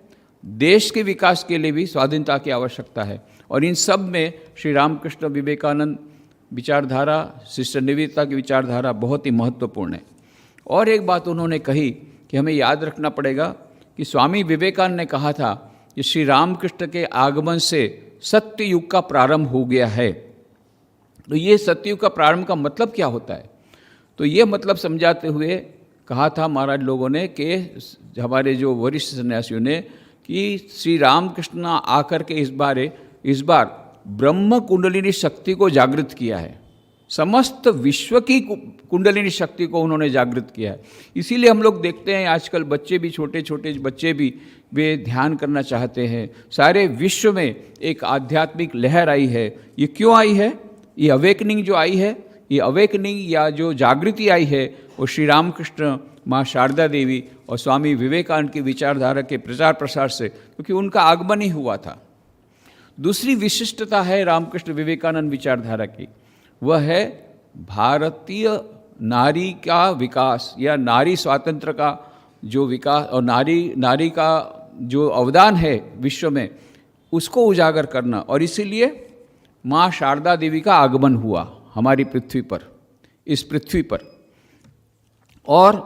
देश के विकास के लिए भी स्वाधीनता की आवश्यकता है. और इन सब में श्री रामकृष्ण विवेकानंद विचारधारा, सिस्टर निवेदिता की विचारधारा बहुत ही महत्वपूर्ण है. और एक बात उन्होंने कही कि हमें याद रखना पड़ेगा कि स्वामी विवेकानंद ने कहा था कि श्री रामकृष्ण के आगमन से सत्य युग का प्रारंभ हो गया है. तो ये सत्ययुग का प्रारंभ का मतलब क्या होता है? तो ये मतलब समझाते हुए कहा था महाराज लोगों ने कि हमारे जो वरिष्ठ सन्यासियों ने कि श्री रामकृष्ण आकर के इस बार ब्रह्म कुंडलिनी शक्ति को जागृत किया है. समस्त विश्व की कुंडलिनी शक्ति को उन्होंने जागृत किया है. इसीलिए हम लोग देखते हैं आजकल बच्चे भी, छोटे छोटे बच्चे भी, वे ध्यान करना चाहते हैं. सारे विश्व में एक आध्यात्मिक लहर आई है. ये क्यों आई है? ये अवेकनिंग जो आई है, ये अवेकनिंग या जो जागृति आई है, वो श्री रामकृष्ण, माँ शारदा देवी और स्वामी विवेकानंद की विचारधारा के प्रचार प्रसार से, क्योंकि उनका आगमन ही हुआ था. दूसरी विशिष्टता है रामकृष्ण विवेकानंद विचारधारा की, वह है भारतीय नारी का विकास या नारी स्वातंत्र का जो विकास और नारी का जो अवदान है विश्व में, उसको उजागर करना. और इसीलिए माँ शारदा देवी का आगमन हुआ हमारी पृथ्वी पर, इस पृथ्वी पर. और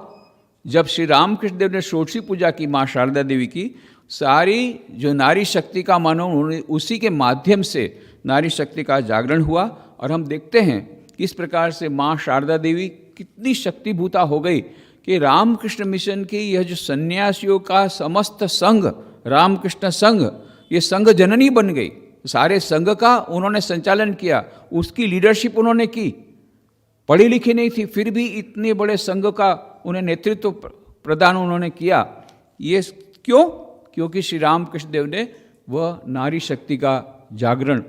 जब श्री रामकृष्ण देव ने षोडशी पूजा की माँ शारदा देवी की, सारी जो नारी शक्ति का मानो उन्होंने उसी के माध्यम से नारी शक्ति का जागरण हुआ. और हम देखते हैं किस प्रकार से माँ शारदा देवी कितनी शक्तिभूता हो गई कि रामकृष्ण मिशन की यह जो सन्यासियों का समस्त संघ, रामकृष्ण संघ, ये संघ जननी बन गई. सारे संघ का उन्होंने संचालन किया, उसकी लीडरशिप उन्होंने की. पढ़ी लिखी नहीं थी, फिर भी इतने बड़े संघ का उन्हें नेतृत्व प्रदान उन्होंने किया। ये क्यों? क्योंकि श्री रामकृष्ण देव ने वह नारी शक्ति का जागरण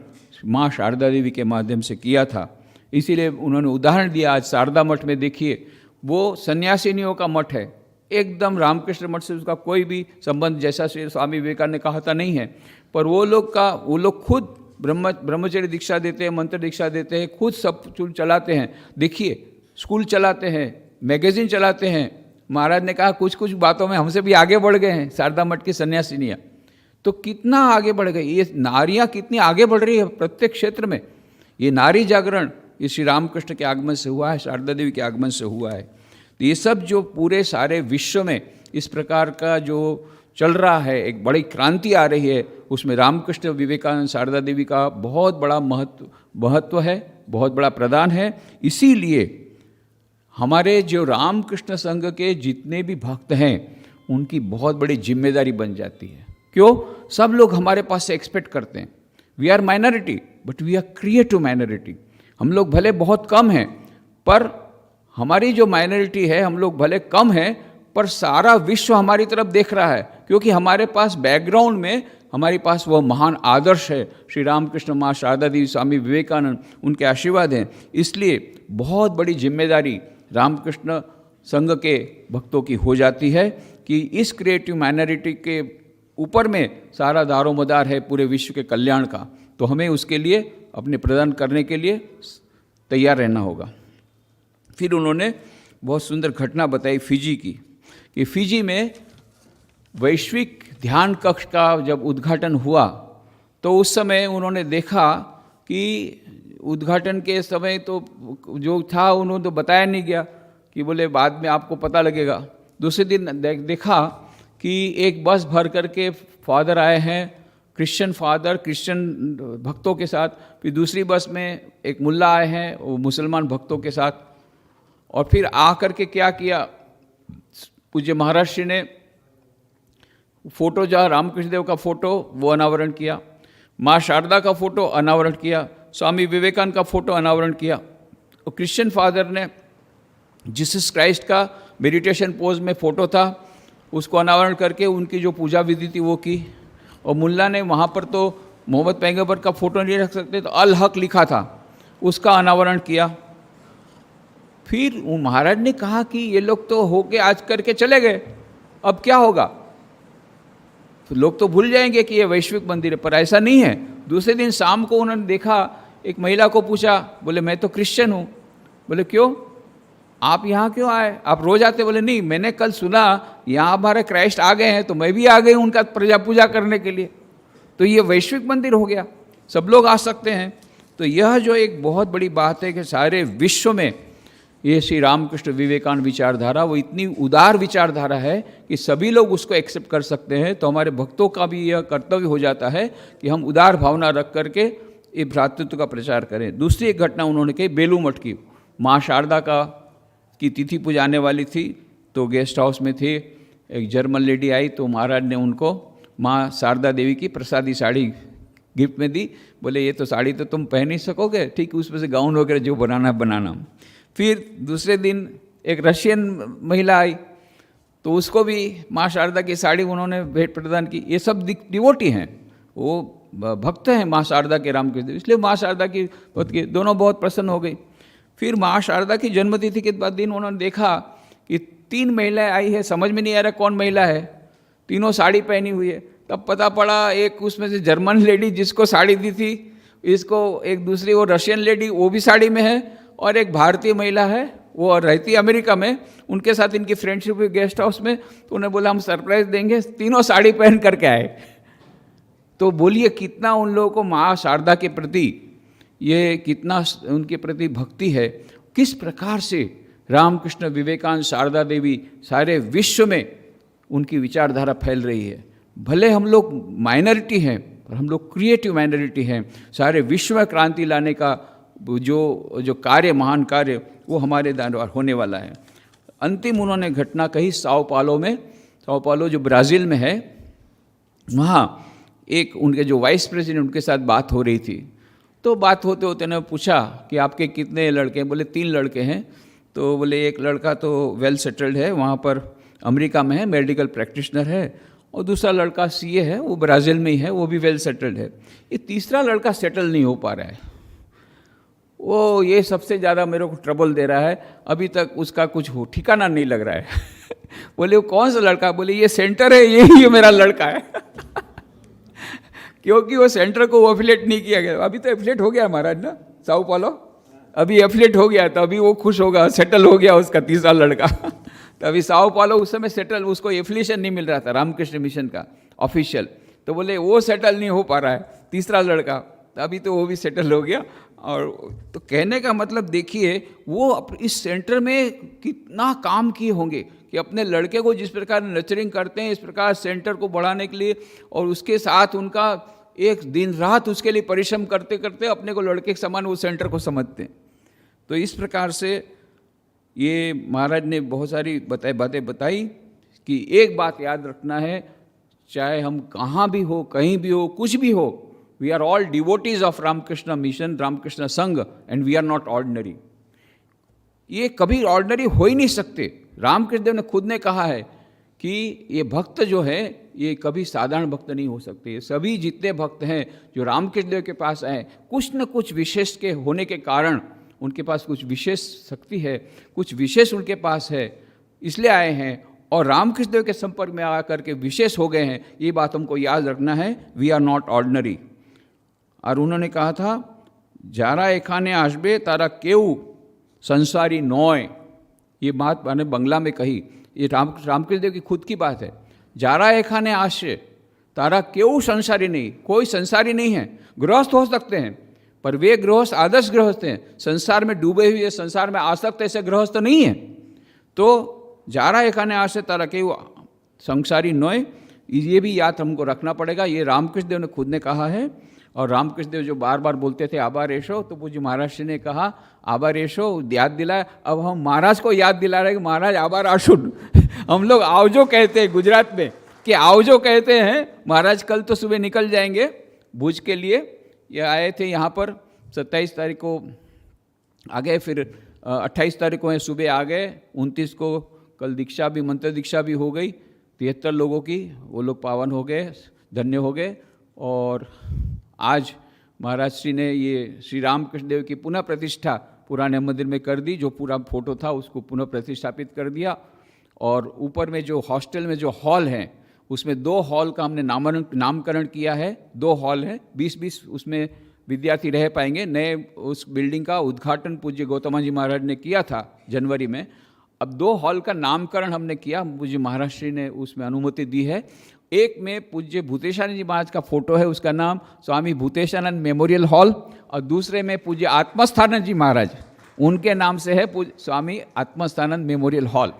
माँ शारदा देवी के माध्यम से किया था। इसीलिए उन्होंने उदाहरण दिया। आज शारदा मठ में देखिए, वो सन्यासिनियों का मठ है, एकदम रामकृष्ण मठ से उसका कोई भी संबंध, जैसा श्री स्वामी विवेकानंद ने कहा था, नहीं है। पर वो लोग खुद ब्रह्मचर्य दीक्षा देते हैं, मंत्र दीक्षा देते हैं, खुद सब चलाते हैं। देखिए, स्कूल चलाते हैं, मैगजीन चलाते हैं। महाराज ने कहा कुछ कुछ बातों में हमसे भी आगे बढ़ गए हैं शारदा मठ की सन्यासिनियाँ। तो कितना आगे बढ़ गई ये नारियाँ, कितनी आगे बढ़ रही है प्रत्येक क्षेत्र में। ये नारी जागरण ये श्री रामकृष्ण के आगमन से हुआ है, शारदा देवी के आगमन से हुआ है। तो ये सब जो पूरे सारे विश्व में इस प्रकार का जो चल रहा है, एक बड़ी क्रांति आ रही है, उसमें रामकृष्ण, विवेकानंद, शारदा देवी का बहुत बड़ा महत्व है, बहुत बड़ा प्रदान है। इसीलिए हमारे जो रामकृष्ण संघ के जितने भी भक्त हैं, उनकी बहुत बड़ी जिम्मेदारी बन जाती है। क्यों? सब लोग हमारे पास से एक्सपेक्ट करते हैं। We are minority but we are creative minority. हम लोग भले बहुत कम हैं, पर हमारी जो माइनॉरिटी है, हम लोग भले कम हैं, पर सारा विश्व हमारी तरफ देख रहा है, क्योंकि हमारे पास बैकग्राउंड में हमारे पास वह महान आदर्श है, श्री रामकृष्ण, माँ शारदा देवी, स्वामी विवेकानंद, उनके आशीर्वाद हैं। इसलिए बहुत बड़ी जिम्मेदारी रामकृष्ण संघ के भक्तों की हो जाती है कि इस क्रिएटिव माइनॉरिटी के ऊपर में सारा दारोमदार है पूरे विश्व के कल्याण का। तो हमें उसके लिए अपने प्रदान करने के लिए तैयार रहना होगा। फिर उन्होंने बहुत सुंदर घटना बताई फिजी की, कि फिजी में वैश्विक ध्यान कक्ष का जब उद्घाटन हुआ, तो उस समय उन्होंने देखा कि उद्घाटन के समय तो जो था उन्होंने तो बताया नहीं गया, कि बोले बाद में आपको पता लगेगा। दूसरे दिन देखा कि एक बस भर करके फादर आए हैं, क्रिश्चियन फादर, क्रिश्चियन भक्तों के साथ। फिर दूसरी बस में एक मुल्ला आए हैं, वो मुसलमान भक्तों के साथ। और फिर आकर के क्या किया, पूज्य महाराज श्री ने फोटो, जहाँ रामकृष्ण देव का फोटो, वो अनावरण किया। माँ शारदा का फोटो अनावरण किया। स्वामी विवेकानंद का फोटो अनावरण किया। और क्रिश्चियन फादर ने जीसस क्राइस्ट का मेडिटेशन पोज में फोटो था, उसको अनावरण करके उनकी जो पूजा विधि थी वो की। और मुल्ला ने वहाँ पर तो मोहम्मद पैगंबर का फोटो नहीं रख सकते, तो अल हक लिखा था, उसका अनावरण किया। फिर वो महाराज ने कहा कि ये लोग तो होके आज करके चले गए, अब क्या होगा? तो लोग तो भूल जाएंगे कि ये वैश्विक मंदिर है, पर ऐसा नहीं है। दूसरे दिन शाम को उन्होंने देखा, एक महिला को पूछा, बोले मैं तो क्रिश्चियन हूँ। बोले क्यों, आप यहाँ क्यों आए, आप रोज आते? बोले नहीं, मैंने कल सुना यहाँ हमारे क्राइस्ट आ गए हैं, तो मैं भी आ गई उनका पूजा करने के लिए। तो ये वैश्विक मंदिर हो गया, सब लोग आ सकते हैं। तो यह जो एक बहुत बड़ी बात है कि सारे विश्व में ये श्री रामकृष्ण विवेकानंद विचारधारा, वो इतनी उदार विचारधारा है कि सभी लोग उसको एक्सेप्ट कर सकते हैं। तो हमारे भक्तों का भी यह कर्तव्य हो जाता है कि हम उदार भावना रख करके ये भ्रातृत्व का प्रचार करें। दूसरी एक घटना उन्होंने कही बेलू मठ की। माँ शारदा की तिथि पुजाने वाली थी, तो गेस्ट हाउस में थे, एक जर्मन लेडी आई, तो महाराज ने उनको माँ शारदा देवी की प्रसादी साड़ी गिफ्ट में दी। बोले ये तो साड़ी तो तुम पहन ही सकोगे, ठीक उसमें से गाउन वगैरह जो बनाना। फिर दूसरे दिन एक रशियन महिला आई, तो उसको भी माँ शारदा की साड़ी उन्होंने भेंट प्रदान की। ये सब डिवोटी हैं, वो भक्त हैं माँ शारदा के, रामकृष्ण, इसलिए माँ शारदा की भक्त की दोनों बहुत प्रसन्न हो गई। फिर माँ शारदा की जन्मतिथि के बाद दिन उन्होंने देखा कि 3 महिलाएं आई है, समझ में नहीं आ रहा कौन महिला है, तीनों साड़ी पहनी हुई है। तब पता पड़ा एक उसमें से जर्मन लेडी जिसको साड़ी दी थी, इसको एक दूसरी वो रशियन लेडी वो भी साड़ी में है, और एक भारतीय महिला है वो रहती है अमेरिका में, उनके साथ इनकी फ्रेंडशिप हुई गेस्ट हाउस में। तो उन्हें बोला हम सरप्राइज देंगे, तीनों साड़ी पहन करके आए। तो बोलिए कितना उन लोगों को माँ शारदा के प्रति ये कितना उनके प्रति भक्ति है, किस प्रकार से रामकृष्ण विवेकानंद शारदा देवी सारे विश्व में उनकी विचारधारा फैल रही है। भले हम लोग माइनॉरिटी हैं, पर हम लोग क्रिएटिव माइनॉरिटी हैं। सारे विश्व में क्रांति लाने का जो कार्य, महान कार्य, वो हमारे द्वारा होने वाला है। अंतिम उन्होंने घटना कही साओ पालो जो ब्राज़ील में है, वहाँ एक उनके जो वाइस प्रेसिडेंट उनके साथ बात हो रही थी, तो बात होते होते ने पूछा कि आपके कितने लड़के हैं? बोले 3 लड़के हैं। तो बोले एक लड़का तो वेल सेटल्ड है, वहाँ पर अमेरिका में है, मेडिकल प्रैक्टिशनर है, और दूसरा लड़का सीए है, वो ब्राज़ील में ही है, वो भी वेल सेटल्ड है। ये तीसरा लड़का सेटल नहीं हो पा रहा है, वो ये सबसे ज़्यादा मेरे को ट्रबल दे रहा है, अभी तक उसका कुछ ठिकाना नहीं लग रहा है। बोले वो कौन सा लड़का? बोले ये सेंटर है, यही मेरा लड़का है। क्योंकि वो सेंटर को वो एफिलेट नहीं किया गया। अभी तो एफिलेट हो गया महाराज ना, साओ पालो अभी एफिलेट हो गया, तो अभी वो खुश होगा, सेटल हो गया उसका तीसरा लड़का। तो अभी साओ पालो उस समय सेटल, उसको एफिलिएशन नहीं मिल रहा था रामकृष्ण मिशन का ऑफिशियल, तो बोले वो सेटल नहीं हो पा रहा है तीसरा लड़का, तो अभी तो वो भी सेटल हो गया। और तो कहने का मतलब देखिए वो इस सेंटर में कितना काम किए होंगे कि अपने लड़के को जिस प्रकार नर्चरिंग करते हैं, इस प्रकार सेंटर को बढ़ाने के लिए, और उसके साथ उनका एक दिन रात उसके लिए परिश्रम करते करते अपने को लड़के के समान वो सेंटर को समझते हैं। तो इस प्रकार से ये महाराज ने बहुत सारी बातें बताई कि एक बात याद रखना है, चाहे हम कहाँ भी हो, कहीं भी हो, कुछ भी हो, we are all devotees of Ramakrishna Mission, Ramakrishna Sangha, and we are not ordinary. ये कभी ऑर्डिनरी हो ही नहीं सकते। रामकृष्ण देव ने खुद ने कहा है कि ये भक्त जो है ये कभी साधारण भक्त नहीं हो सकते। सभी जितने भक्त हैं जो रामकृष्ण देव के पास आए, कुछ न कुछ विशेष के होने के कारण उनके पास कुछ विशेष शक्ति है, कुछ विशेष उनके पास है, इसलिए आए हैं, और रामकृष्ण देव के संपर्क में आकर के विशेष हो गए हैं। ये बात हमको याद रखना है, वी आर नॉट ऑर्डिनरी। और उन्होंने कहा था, जारा एखाने आशबे तारा केऊ संसारी नॉय, ये बात मैंने बंगला में कही, ये रामकृष्ण देव की खुद की बात है। जारा एखाने आश्रय तारा केऊ संसारी नहीं, कोई संसारी नहीं है। गृहस्थ हो सकते हैं पर वे गृहस्थ आदर्श गृहस्थ हैं, संसार में डूबे हुए, संसार में आसक्त ऐसे गृहस्थ नहीं है। तो जारा एखाने आश्रय तारा केऊ संसारी नॉय, ये भी याद हमको रखना पड़ेगा। ये रामकृष्ण देव ने खुद ने कहा है। और रामकृष्ण देव जो बार बार बोलते थे आबा रेशो, तो पूज्य महाराज जी ने कहा आबा रेशो याद दिलाया। अब हम महाराज को याद दिला रहे हैं कि महाराज आबा राशुन। हम लोग आवजो कहते हैं गुजरात में, कि आवजो कहते हैं। महाराज कल तो सुबह निकल जाएंगे भुज के लिए, ये आए थे यहाँ पर 27 तारीख को आ गए, फिर 28 तारीख को सुबह आ गए, 29 को कल दीक्षा भी, मंत्र दीक्षा भी हो गई 73 लोगों की, वो लोग पावन हो गए, धन्य हो गए। और आज महाराज श्री ने ये श्री रामकृष्ण देव की पुनः प्रतिष्ठा पुराने मंदिर में कर दी, जो पूरा फोटो था उसको पुनः प्रतिष्ठापित कर दिया। और ऊपर में जो हॉस्टल में जो हॉल हैं, उसमें 2 हॉल का हमने नामकरण किया है। 2 हॉल हैं, 20-20 उसमें विद्यार्थी रह पाएंगे। नए उस बिल्डिंग का उद्घाटन पूज्य गौतम जी महाराज ने किया था जनवरी में। अब 2 हॉल का नामकरण हमने किया, पूज्य महाराज श्री ने उसमें अनुमति दी है। एक में पूज्य भूतेशानंद जी महाराज का फोटो है, उसका नाम स्वामी भूतेशानंद मेमोरियल हॉल, और दूसरे में पूज्य आत्मस्थानंद जी महाराज, उनके नाम से है स्वामी आत्मस्थानंद मेमोरियल हॉल,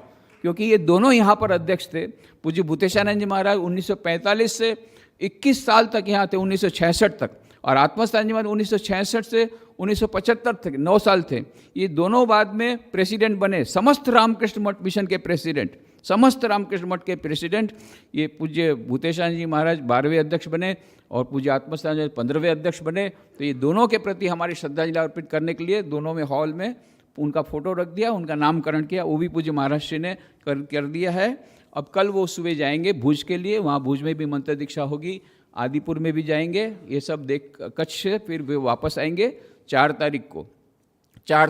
क्योंकि ये दोनों यहाँ पर अध्यक्ष थे। पूज्य भूतेशानंद जी महाराज 1945 से 21 साल तक यहाँ थे, 1966 तक, और आत्मस्थानंद जी महाराज 1966 से 1975 तक 9 साल थे। ये दोनों बाद में प्रेसिडेंट बने, समस्त रामकृष्ण मठ मिशन के प्रेसिडेंट, समस्त रामकृष्ण मठ के प्रेसिडेंट। ये पूज्य भूतेशानंद जी महाराज 12वें अध्यक्ष बने और पूज्य आत्मस्थानंद जी 15वें अध्यक्ष बने। तो ये दोनों के प्रति हमारी श्रद्धांजलि अर्पित करने के लिए दोनों में हॉल में उनका फोटो रख दिया, उनका नामकरण किया, वो भी पूज्य महाराज श्री ने कर दिया है। अब कल वो सुबह जाएंगे भुज के लिए, वहाँ भुज में भी मंत्र दीक्षा होगी, आदिपुर में भी जाएंगे, ये सब देख कच्छ से फिर वे वापस आएंगे 4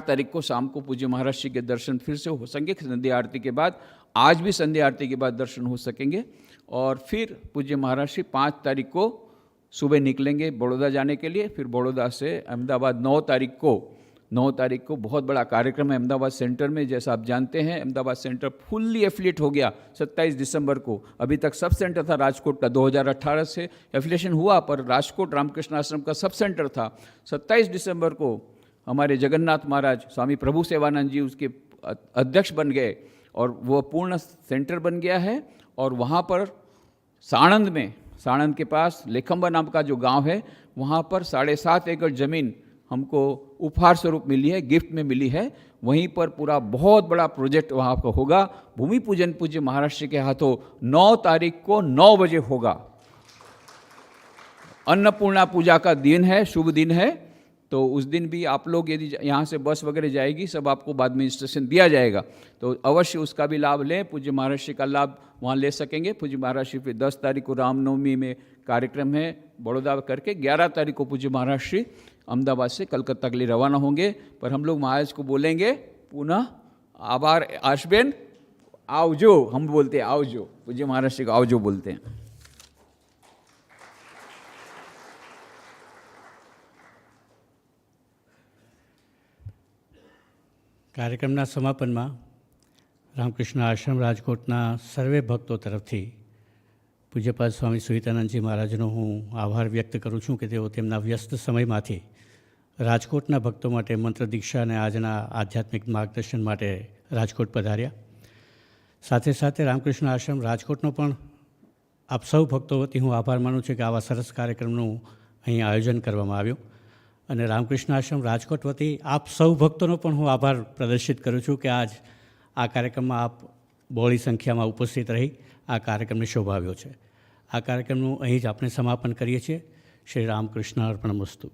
तारीख को शाम को पूज्य महाराज श्री के दर्शन फिर से हो सकेंगे संध्या आरती के बाद। आज भी संध्या आरती के बाद दर्शन हो सकेंगे। और फिर पूज्य महाराज श्री 5 तारीख को सुबह निकलेंगे बड़ौदा जाने के लिए, फिर बड़ौदा से अहमदाबाद 9 तारीख को बहुत बड़ा कार्यक्रम है अहमदाबाद सेंटर में। जैसा आप जानते हैं अहमदाबाद सेंटर फुल्ली एफिलिएट हो गया 27 दिसंबर को। अभी तक सब सेंटर था राजकोट का, 2018 से एफिलिएशन हुआ, पर राजकोट रामकृष्ण आश्रम का सब सेंटर था। 27 दिसंबर को हमारे जगन्नाथ महाराज स्वामी प्रभु सेवानंद जी उसके अध्यक्ष बन गए और वो पूर्ण सेंटर बन गया है। और वहाँ पर साणंद के पास लेखम्बा नाम का जो गांव है, वहाँ पर 7.5 एकड़ ज़मीन हमको उपहार स्वरूप मिली है, गिफ्ट में मिली है। वहीं पर पूरा बहुत बड़ा प्रोजेक्ट वहाँ पर होगा। भूमि पूजन पूज्य महाराष्ट्र के हाथों 9 तारीख को 9 बजे होगा। अन्नपूर्णा पूजा का दिन है, शुभ दिन है। तो उस दिन भी आप लोग यदि यहाँ से बस वगैरह जाएगी, सब आपको बाद में इंस्ट्रक्शन दिया जाएगा, तो अवश्य उसका भी लाभ लें। पूज्य महाराज श्री का लाभ वहाँ ले सकेंगे। पूज्य महाराज श्री फिर 10 तारीख को रामनवमी में कार्यक्रम है बड़ौदा करके, 11 तारीख को पूज्य महाराज श्री अहमदाबाद से कलकत्ता के लिए रवाना होंगे। पर हम लोग महाराज को बोलेंगे पुनः आभार आशबेन आवजो, हम बोलते हैं आवजो, पूज्य महाराज श्री को आवजो बोलते हैं। કાર્યક્રમના સમાપનમાં રામકૃષ્ણ આશ્રમ રાજકોટના સર્વે ભક્તો તરફથી પૂજ્યપાદ સ્વામી સુહિતાનંદજી મહારાજનો હું આભાર વ્યક્ત કરું છું કે તેઓ તેમના વ્યસ્ત સમયમાંથી રાજકોટના ભક્તો માટે મંત્ર દીક્ષા અને આજના આધ્યાત્મિક માર્ગદર્શન માટે રાજકોટ પધાર્યા. સાથે સાથે રામકૃષ્ણ આશ્રમ રાજકોટનો પણ આપ સૌ ભક્તો વતી હું આભાર માનું છું કે આવા સરસ કાર્યક્રમનું અહીં આયોજન કરવામાં આવ્યું. અને રામકૃષ્ણ આશ્રમ રાજકોટ વતી આપ સૌ ભક્તોનો પણ હું આભાર પ્રદર્શિત કરું છું કે આજ આ કાર્યક્રમમાં આપ બહોળી સંખ્યામાં ઉપસ્થિત રહી આ કાર્યક્રમને શોભાવ્યો છે. આ કાર્યક્રમનું અહીં જ આપણે સમાપન કરીએ છીએ. શ્રી રામકૃષ્ણ અર્પણમસ્તુ.